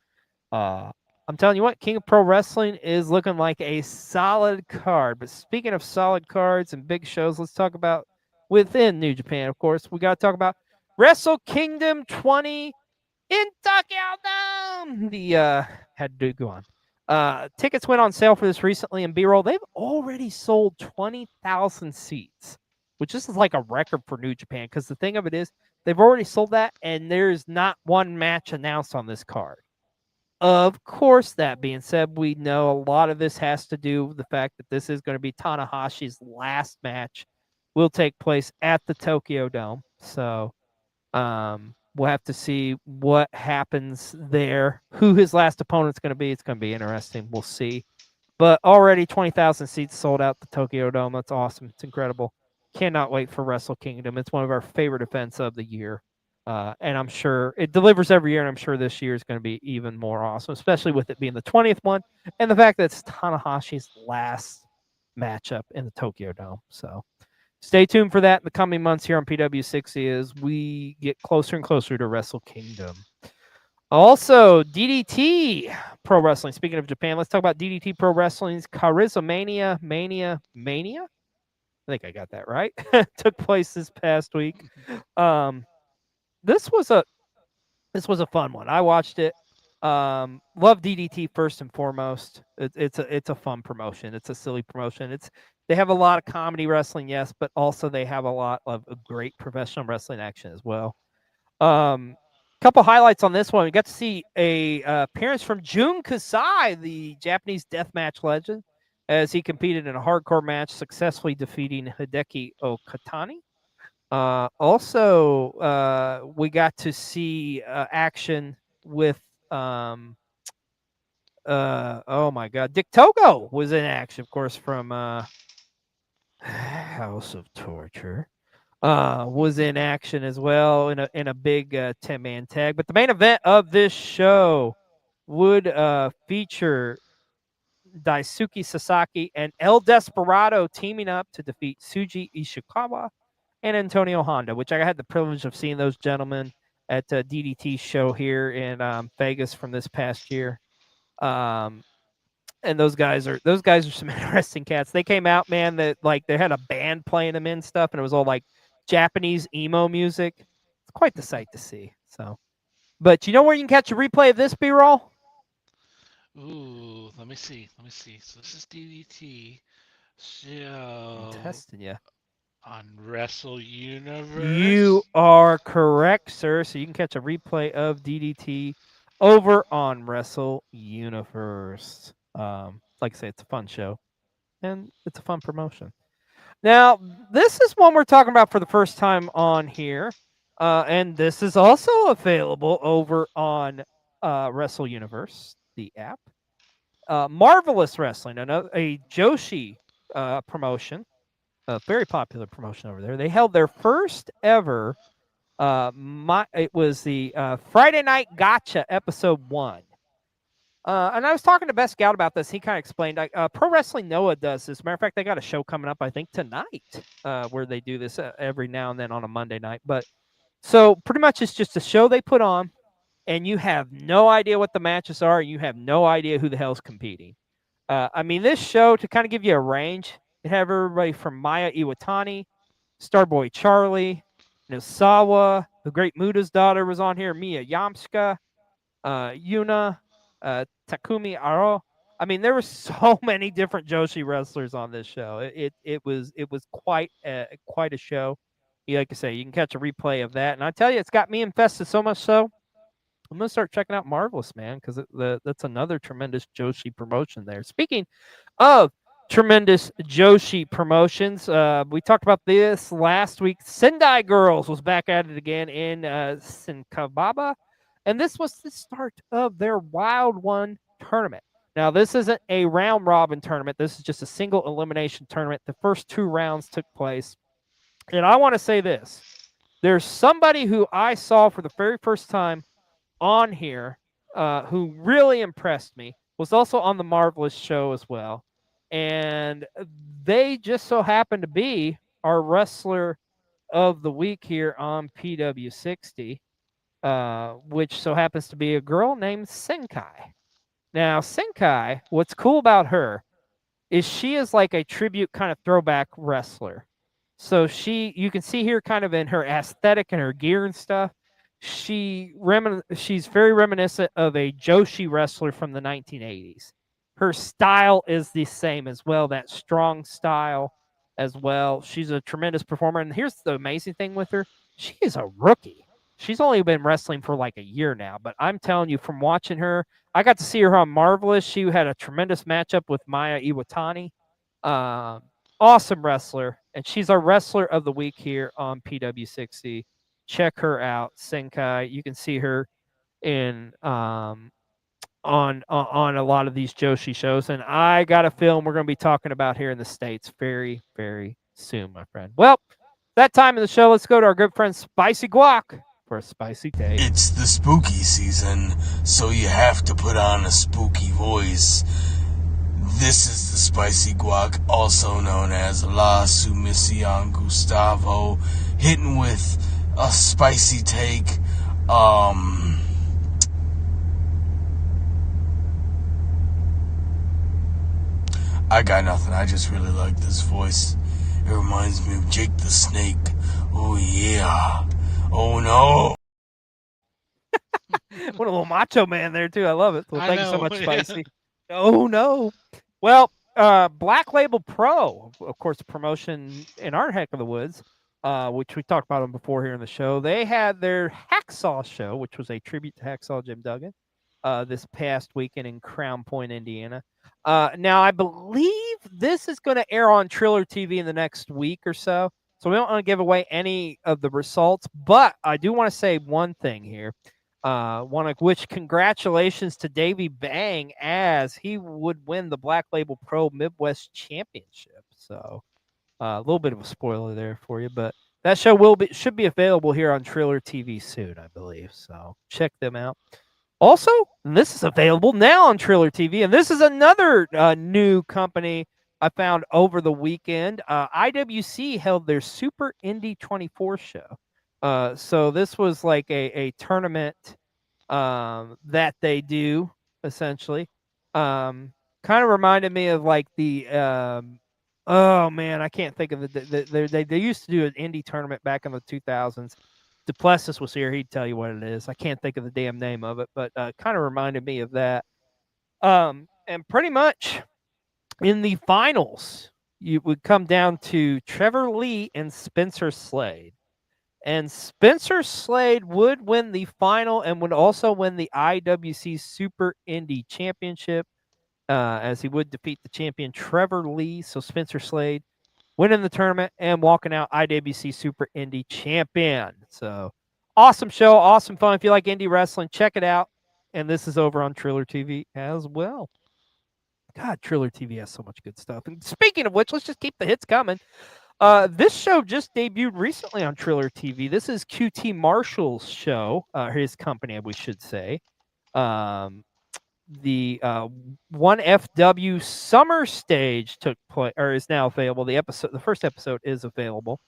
I'm telling you what, King of Pro Wrestling is looking like a solid card. But speaking of solid cards and big shows, let's talk about within New Japan. Of course, we got to talk about Wrestle Kingdom 20 in Tokyo Dome. Had to go on. Tickets went on sale for this recently in B-roll. They've already sold 20,000 seats, which is like a record for New Japan. Because the thing of it is, they've already sold that, and there's not one match announced on this card. Of course, that being said, we know a lot of this has to do with the fact that this is going to be Tanahashi's last match. Will take place at the Tokyo Dome. So we'll have to see what happens there, who his last opponent's going to be. It's going to be interesting. We'll see. But already 20,000 seats sold out the Tokyo Dome. That's awesome. It's incredible. Cannot wait for Wrestle Kingdom. It's one of our favorite events of the year. And I'm sure it delivers every year, and I'm sure this year is going to be even more awesome, especially with it being the 20th one and the fact that it's Tanahashi's last matchup in the Tokyo Dome. So stay tuned for that in the coming months here on PW60 as we get closer and closer to Wrestle Kingdom. Also, DDT Pro Wrestling. Speaking of Japan, let's talk about DDT Pro Wrestling's Charismania Mania. I think I got that right. Took place this past week. This was a fun one. I watched it. Love DDT first and foremost. It's a fun promotion. It's a silly promotion. They have a lot of comedy wrestling, yes, but also they have a lot of great professional wrestling action as well. Couple highlights on this one. We got to see a appearance from Jun Kasai, the Japanese deathmatch legend, as he competed in a hardcore match, successfully defeating Hideki Okatani. Also, we got to see action with oh my God, Dick Togo was in action, of course, from House of Torture. Was in action as well in a big 10-man tag. But the main event of this show would feature Daisuke Sasaki and El Desperado teaming up to defeat Tsuji Ishikawa and Antonio Honda, which I had the privilege of seeing those gentlemen at DDT show here in Vegas from this past year. And those guys are some interesting cats. They came out, man, that like they had a band playing them and stuff, and it was all like Japanese emo music. It's quite the sight to see. So, but you know where you can catch a replay of this B-roll? Ooh, let me see. So this is DDT. So I'm testing you. On Wrestle Universe. You are correct, sir. So you can catch a replay of DDT over on Wrestle Universe. Like I say, it's a fun show, and it's a fun promotion. Now, this is one we're talking about for the first time on here, and this is also available over on Wrestle Universe, the app. Marvelous Wrestling, a Joshi promotion. A very popular promotion over there. They held their first ever. It was the Friday Night Gotcha episode 1. And I was talking to Best Scout about this. He kind of explained. Pro Wrestling Noah does this. As a matter of fact, they got a show coming up, I think, tonight, where they do this every now and then on a Monday night. But so pretty much it's just a show they put on, and you have no idea what the matches are. And you have no idea who the hell's competing. I mean, this show, to kind of give you a range, it had everybody from Maya Iwatani, Starboy Charlie, Nosawa, the Great Muda's daughter was on here, Mia Yamska, Yuna, Takumi Aro, I mean, there were so many different Joshi wrestlers on this show. It was quite a show. Like I say, you can catch a replay of that, and I tell you, it's got me invested so much so I'm gonna start checking out Marvelous, man, because that's another tremendous Joshi promotion there. Speaking of tremendous Joshi promotions, we talked about this last week. Sendai Girls was back at it again in Sinkababa, and this was the start of their Wild One tournament. Now, this isn't a round robin tournament. This is just a single elimination tournament. The first 2 rounds took place, and I want to say this: there's somebody who I saw for the very first time on here who really impressed me, was also on the Marvelous show as well. And they just so happen to be our wrestler of the week here on PW60, which so happens to be a girl named Senkai. Now, Senkai, what's cool about her is she is like a tribute kind of throwback wrestler. So you can see here kind of in her aesthetic and her gear and stuff, she's very reminiscent of a Joshi wrestler from the 1980s. Her style is the same as well, that strong style as well. She's a tremendous performer. And here's the amazing thing with her. She is a rookie. She's only been wrestling for like a year now, but I'm telling you, from watching her, I got to see her on Marvelous. She had a tremendous matchup with Maya Iwatani. Awesome wrestler, and she's our wrestler of the week here on PW60. Check her out, Senkai. You can see her in on a lot of these Joshi shows, and I got a film we're going to be talking about here in the States very, very soon, my friend. Well, that time in the show, let's go to our good friend Spicy Guac for a spicy take. It's the spooky season, so you have to put on a spooky voice. This is the Spicy Guac, also known as La Sumisión Gustavo, hitting with a spicy take. I got nothing. I just really like this voice. It reminds me of Jake the Snake. Oh yeah. Oh no. What a little macho man there too. I love it. Well, I thank you so know, much, yeah. Spicy. Oh no. Well, Black Label Pro, of course, a promotion in our neck of the woods, which we talked about them before here in the show. They had their Hacksaw show, which was a tribute to Hacksaw Jim Duggan, this past weekend in Crown Point, Indiana. Now, I believe this is going to air on Triller TV in the next week or so. So we don't want to give away any of the results, but I do want to say one thing here. Which congratulations to Davey Bang, as he would win the Black Label Pro Midwest Championship. So a little bit of a spoiler there for you, but that show should be available here on Triller TV soon, I believe. So check them out. Also, this is available now on Triller TV, and this is another new company I found over the weekend. IWC held their Super Indie 24 show. So this was like a tournament that they do, essentially. Kind of reminded me of like the oh man, I can't think of they used to do an indie tournament back in the 2000s. Duplessis was here, he'd tell you what it is. I can't think of the damn name of it, but kind of reminded me of that. And pretty much in the finals, you would come down to Trevor Lee and Spencer Slade. And Spencer Slade would win the final and would also win the IWC Super Indie Championship, as he would defeat the champion Trevor Lee. So Spencer Slade winning the tournament and walking out IWC Super Indie Champion. So awesome show, awesome fun. If you like indie wrestling, check it out. And this is over on Triller TV as well. God, Triller TV has so much good stuff. And speaking of which, let's just keep the hits coming. This show just debuted recently on Triller TV. This is QT Marshall's show, his company, we should say. The 1FW Summer Stage took place, or is now available. The first episode is available.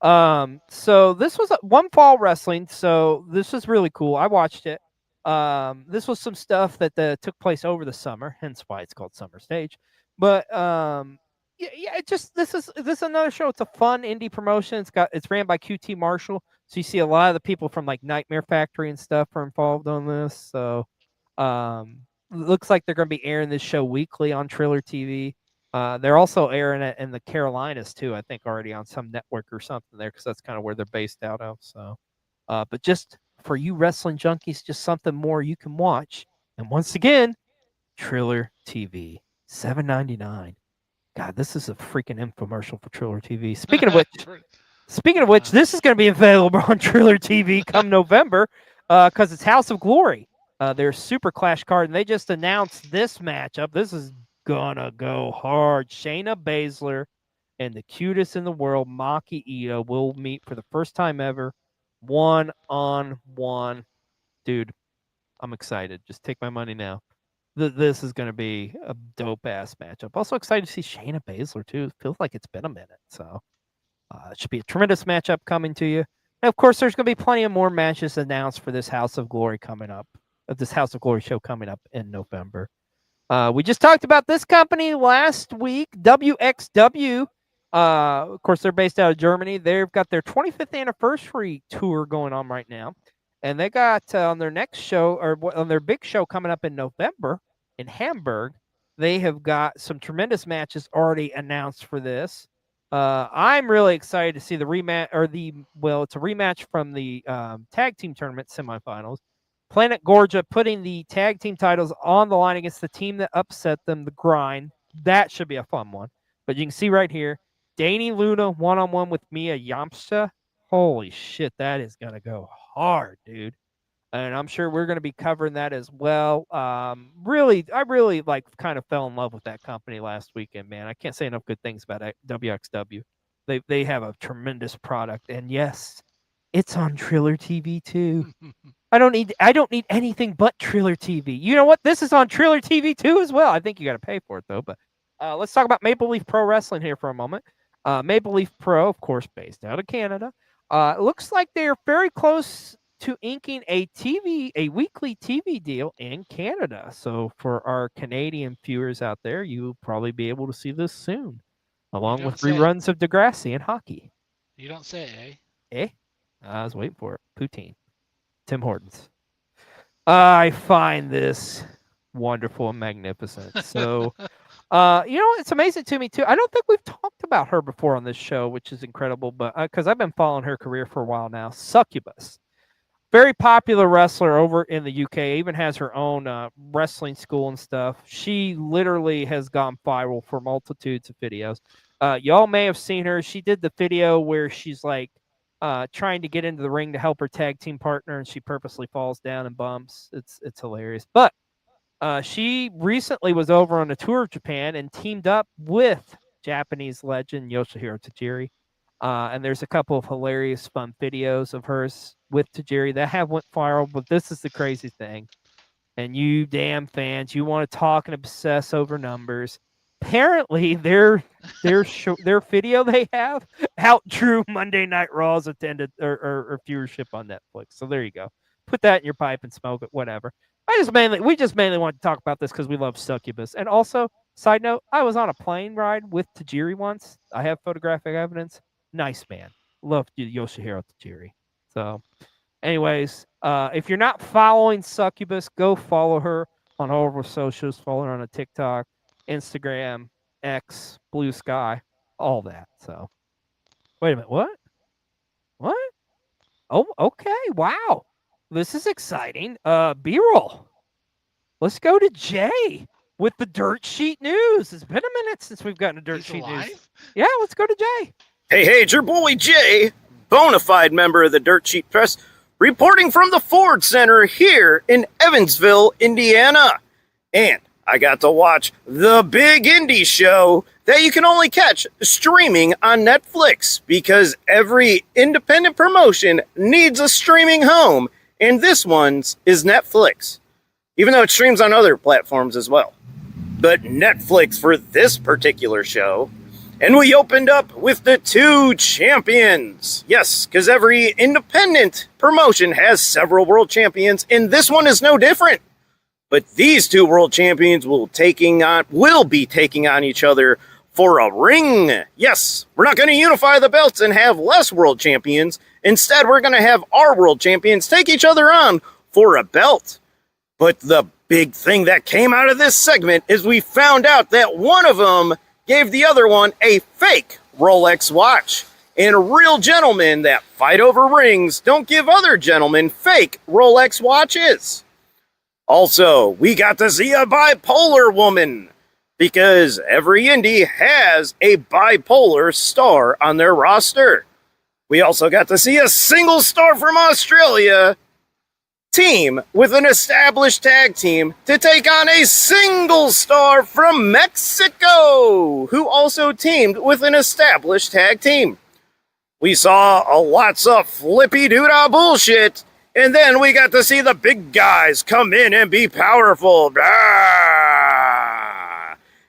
So this was one fall wrestling. So this was really cool. I watched it. This was some stuff that took place over the summer, hence why it's called Summer Stage. But yeah, this is another show. It's a fun indie promotion. It's ran by QT Marshall, so you see a lot of the people from like Nightmare Factory and stuff are involved on this. So looks like they're going to be airing this show weekly on Triller TV. They're also airing it in the Carolinas too, I think, already on some network or something there, because that's kind of where they're based out of. So, but just for you wrestling junkies, just something more you can watch. And once again, Triller TV, $7.99. God, this is a freaking infomercial for Triller TV. Speaking of which, this is going to be available on Triller TV come November, because it's House of Glory. Their Super Clash card, and they just announced this matchup. This is gonna go hard. Shayna Baszler and the cutest in the world, Maki Ito, will meet for the first time ever, 1-on-1. Dude, I'm excited. Just take my money now. This is going to be a dope-ass matchup. Also excited to see Shayna Baszler, too. Feels like it's been a minute, so it should be a tremendous matchup coming to you. And, of course, there's going to be plenty of more matches announced for this House of Glory coming up, this House of Glory show coming up in November. We just talked about this company last week, WXW. Of course, they're based out of Germany. They've got their 25th anniversary tour going on right now. And they got on their next show, or on their big show coming up in November in Hamburg, they have got some tremendous matches already announced for this. I'm really excited to see the rematch, it's a rematch from the tag team tournament semifinals. Planet Gorgia putting the tag team titles on the line against the team that upset them, the Grind. That should be a fun one. But you can see right here, Danny Luna one-on-one with Mia Yamcha. Holy shit, that is going to go hard, dude. And I'm sure we're going to be covering that as well. I really kind of fell in love with that company last weekend, man. I can't say enough good things about WXW. They have a tremendous product, and yes, it's on Triller TV too. I don't need anything but Triller TV. You know what? This is on Triller TV too as well. I think you got to pay for it though. But let's talk about Maple Leaf Pro Wrestling here for a moment. Maple Leaf Pro, of course, based out of Canada. It looks like they're very close to inking a weekly TV deal in Canada. So for our Canadian viewers out there, you'll probably be able to see this soon, along with reruns of Degrassi and hockey. You don't say, eh? I was waiting for it. Poutine. Tim Hortons. I find this wonderful and magnificent. So, it's amazing to me, too. I don't think we've talked about her before on this show, which is incredible, but because I've been following her career for a while now. Succubus. Very popular wrestler over in the UK. Even has her own wrestling school and stuff. She literally has gone viral for multitudes of videos. Y'all may have seen her. She did the video where she's like trying to get into the ring to help her tag team partner, and she purposely falls down and bumps. It's hilarious. But she recently was over on a tour of Japan and teamed up with Japanese legend Yoshihiro Tajiri. And there's a couple of hilarious, fun videos of hers with Tajiri that have went viral. But this is the crazy thing. And you damn fans, you want to talk and obsess over numbers. Apparently, their video they have outdrew Monday Night Raw's attended or viewership on Netflix. So there you go. Put that in your pipe and smoke it, whatever. We just mainly want to talk about this because we love Succubus. And also, side note, I was on a plane ride with Tajiri once. I have photographic evidence. Nice man. Love Yoshihiro Tajiri. So, anyways, if you're not following Succubus, go follow her on all of her socials. Follow her on a TikTok, Instagram, X, Blue Sky, all that. So, wait a minute. What? Oh, okay. Wow. This is exciting. B-roll. Let's go to Jay with the Dirt Sheet News. It's been a minute since we've gotten a Dirt Sheet News. Yeah, let's go to Jay. Hey, it's your boy Jay, bona fide member of the Dirt Sheet Press, reporting from the Ford Center here in Evansville, Indiana. And I got to watch the big indie show that you can only catch streaming on Netflix, because every independent promotion needs a streaming home, and this one's is Netflix, even though it streams on other platforms as well. But Netflix for this particular show. And we opened up with the two champions. Yes, because every independent promotion has several world champions, and this one is no different. But these two world champions will be taking on each other for a ring. Yes, we're not going to unify the belts and have less world champions. Instead, we're going to have our world champions take each other on for a belt. But the big thing that came out of this segment is we found out that one of them gave the other one a fake Rolex watch. And real gentlemen that fight over rings don't give other gentlemen fake Rolex watches. Also, we got to see a bipolar woman, because every indie has a bipolar star on their roster. We also got to see a single star from Australia team with an established tag team to take on a single star from Mexico, who also teamed with an established tag team. We saw lots of flippy-doo-dah bullshit, and then we got to see the big guys come in and be powerful.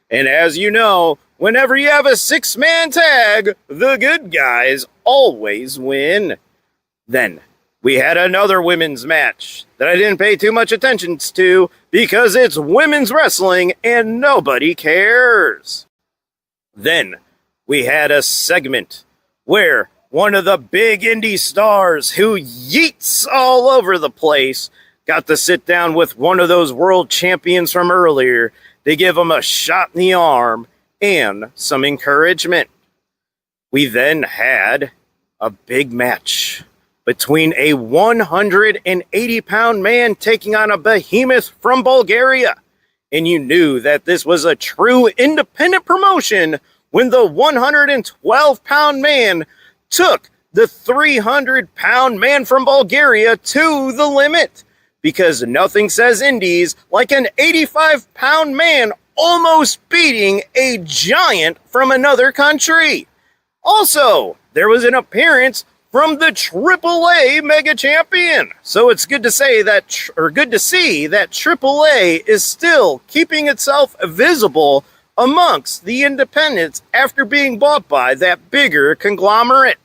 And as you know, whenever you have a 6-man tag, the good guys always win. Then we had another women's match that I didn't pay too much attention to because it's women's wrestling and nobody cares. Then we had a segment where one of the big indie stars who yeets all over the place got to sit down with one of those world champions from earlier to give him a shot in the arm and some encouragement. We then had a big match between a 180-pound man taking on a behemoth from Bulgaria. And you knew that this was a true independent promotion when the 112-pound man took the 300-pound man from Bulgaria to the limit, because nothing says indies like an 85-pound man almost beating a giant from another country. Also, there was an appearance from the AAA Mega Champion, so it's good to see that AAA is still keeping itself visible amongst the independents after being bought by that bigger conglomerate.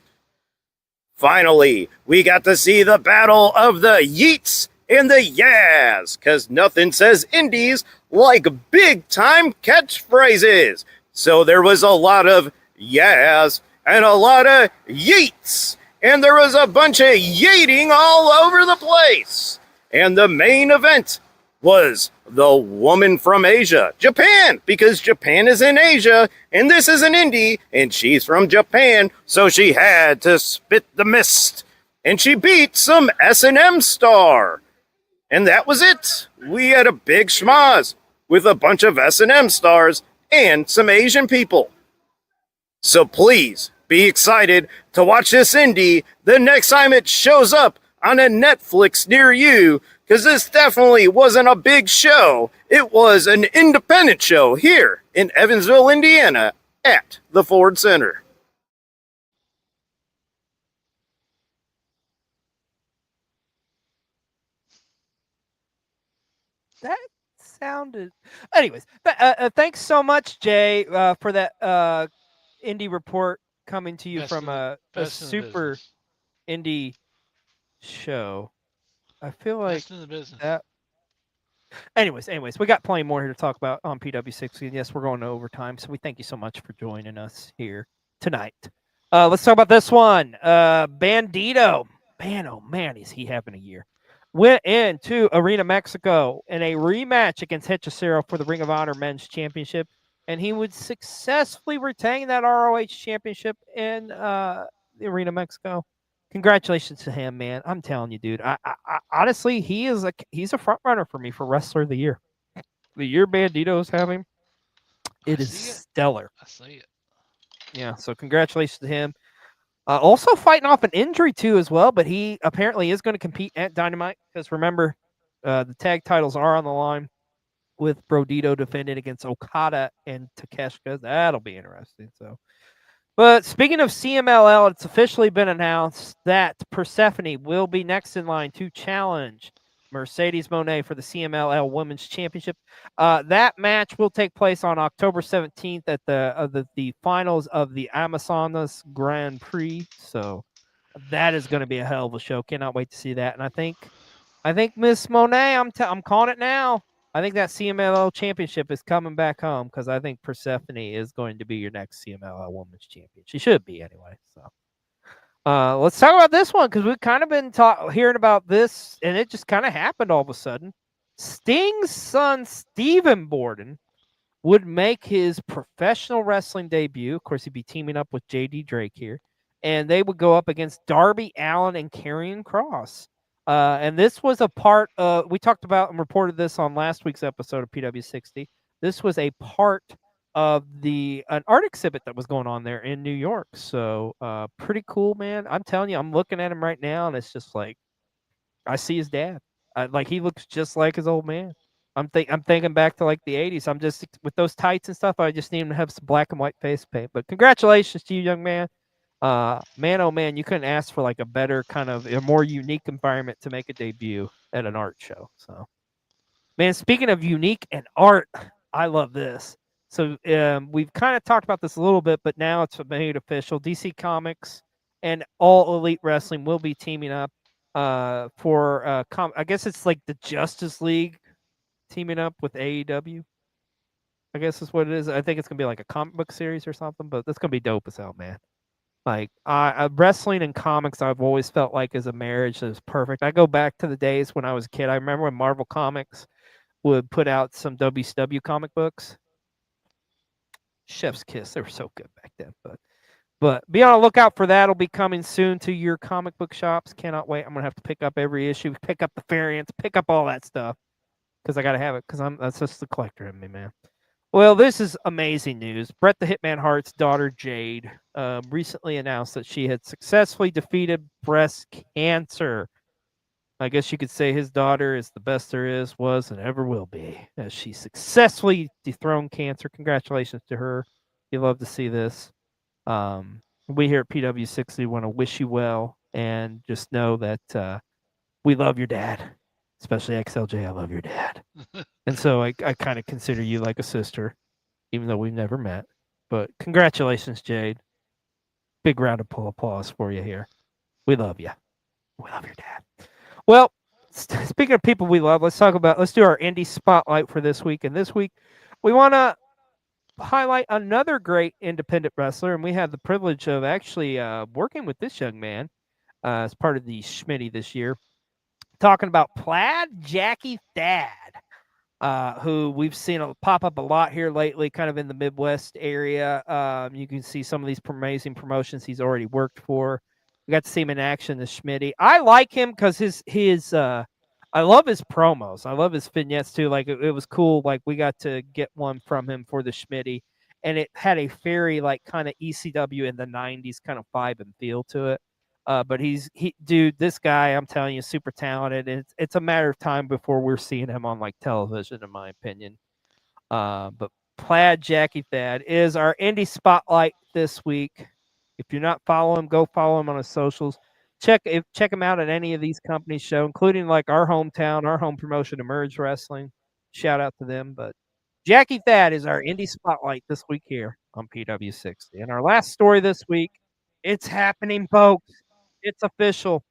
Finally, we got to see the battle of the Yeets and the Yaz, because nothing says indies like big-time catchphrases. So there was a lot of Yaz and a lot of Yeets, and there was a bunch of yeeting all over the place. And the main event was the woman from Asia, Japan, because Japan is in Asia, and this is an indie, and she's from Japan, so she had to spit the mist. And she beat some S&M star. And that was it. We had a big schmoz with a bunch of S&M stars and some Asian people. So please be excited to watch this indie the next time it shows up on a Netflix near you, because this definitely wasn't a big show. It was an independent show here in Evansville, Indiana at the Ford Center. That sounded. Anyways, thanks so much, Jay, for that indie report coming to you Best from in a super business. indie show. I feel like Best in the business. that. Anyways, we got plenty more here to talk about on PW60. And yes, we're going to overtime, so we thank you so much for joining us here tonight. Let's talk about this one. Bandito. Man, oh man, is he having a year. Went into Arena Mexico in a rematch against Hechicero for the Ring of Honor Men's Championship, and he would successfully retain that ROH Championship in the Arena Mexico. Congratulations to him, man. I'm telling you, dude. I honestly, he's a front runner for me for Wrestler of the Year. The year Bandito's having, it is stellar. I see it. Yeah, so congratulations to him. Also fighting off an injury too as well, but he apparently is going to compete at Dynamite, because remember, the tag titles are on the line with Brodito defending against Okada and Takeshita. That'll be interesting. So, but speaking of CMLL, it's officially been announced that Persephone will be next in line to challenge Mercedes Moné for the CMLL Women's Championship. That match will take place on October 17th at the finals of the Amazonas Grand Prix. So that is going to be a hell of a show. Cannot wait to see that. And I think Miss Moné, I'm calling it now. I think that CMLL Championship is coming back home, because I think Persephone is going to be your next CMLL Women's Champion. She should be anyway. So. Let's talk about this one, because we've kind of been hearing about this, and it just kind of happened all of a sudden. Sting's son, Stephen Borden, would make his professional wrestling debut. Of course, he'd be teaming up with J.D. Drake here. And they would go up against Darby Allin and Karrion Kross. And this was a part of, we talked about and reported this on last week's episode of PW60. This was a part of an art exhibit that was going on there in New York. So pretty cool, man. I'm telling you, I'm looking at him right now, and it's just like, I see his dad. Like, he looks just like his old man. I'm thinking back to like the 80s. I'm just, with those tights and stuff, I just need him to have some black and white face paint. But congratulations to you, young man. Man, oh man, you couldn't ask for like a better kind of a more unique environment to make a debut at an art show. So, man, speaking of unique and art, I love this. So we've kind of talked about this a little bit, but now it's made official. DC Comics and All Elite Wrestling will be teaming up for I guess it's like the Justice League teaming up with AEW. I guess is what it is. I think it's gonna be like a comic book series or something, but that's gonna be dope as hell, man. Like wrestling and comics, I've always felt like is a marriage that is perfect. I go back to the days when I was a kid. I remember when Marvel Comics would put out some WCW comic books. Chef's kiss. They were so good back then. But be on the lookout for that. It'll be coming soon to your comic book shops. Cannot wait. I'm gonna have to pick up every issue, pick up the variants, pick up all that stuff because I gotta have it because that's just the collector in me, man. Well, this is amazing news. Bret the Hitman Hart's daughter, Jade, recently announced that she had successfully defeated breast cancer. I guess you could say his daughter is the best there is, was, and ever will be, as she successfully dethroned cancer. Congratulations to her. You love to see this. We here at PW60 want to wish you well, and just know that we love your dad, especially XLJ. I love your dad. And so I kind of consider you like a sister, even though we've never met. But congratulations, Jade. Big round of applause for you here. We love you. We love your dad. Well, speaking of people we love, let's do our indie spotlight for this week. And this week, we want to highlight another great independent wrestler. And we had the privilege of actually working with this young man as part of the Schmitty this year. Talking about Plaid Jackie Thad. Who we've seen pop up a lot here lately, kind of in the Midwest area. You can see some of these amazing promotions he's already worked for. We got to see him in action, the Schmitty. I like him because I love his promos. I love his vignettes too. Like it was cool. Like we got to get one from him for the Schmitty, and it had a very like kind of ECW in the '90s kind of vibe and feel to it. But dude, this guy, I'm telling you, super talented. And it's a matter of time before we're seeing him on like television, in my opinion. But Plaid Jackie Thad is our indie spotlight this week. If you're not following him, go follow him on his socials. Check him out at any of these companies' show, including like our hometown, our home promotion, Emerge Wrestling. Shout out to them. But Jackie Thad is our indie spotlight this week here on PW60. And our last story this week, it's happening, folks. It's official.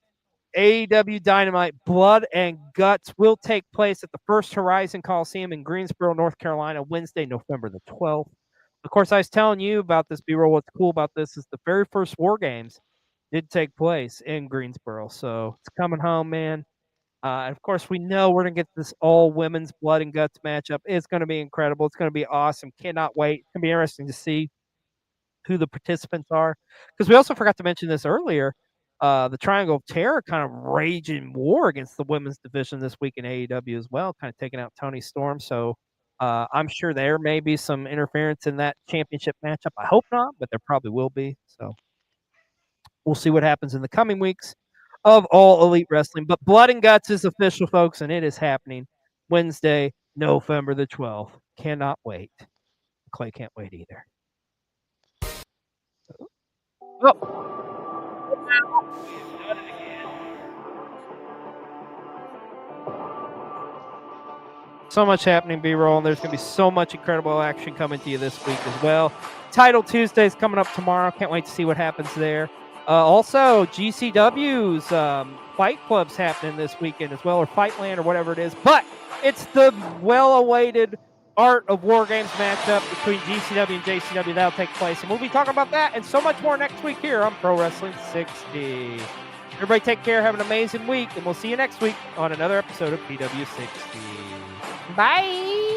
AEW Dynamite Blood and Guts will take place at the First Horizon Coliseum in Greensboro, North Carolina, Wednesday, November the 12th. Of course, I was telling you about this, B-roll. What's cool about this is the very first War Games did take place in Greensboro. So it's coming home, man. And of course, we know we're going to get this all-women's Blood and Guts matchup. It's going to be incredible. It's going to be awesome. Cannot wait. It's going to be interesting to see who the participants are. Because we also forgot to mention this earlier. The Triangle of Terror kind of raging war against the women's division this week in AEW as well, kind of taking out Tony Storm. So I'm sure there may be some interference in that championship matchup. I hope not, but there probably will be. So we'll see what happens in the coming weeks of All Elite Wrestling. But Blood and Guts is official, folks, and it is happening Wednesday, November the 12th. Cannot wait. Clay can't wait either. Oh. So much happening, B-roll, and there's going to be so much incredible action coming to you this week as well. Title Tuesday is coming up tomorrow. Can't wait to see what happens there. Also, GCW's Fight Club's happening this weekend as well, or Fightland or whatever it is. But it's the well-awaited Art of War Games matchup between GCW and JCW. That'll take place. And we'll be talking about that and so much more next week here on Pro Wrestling 60. Everybody take care. Have an amazing week. And we'll see you next week on another episode of PW60. Bye.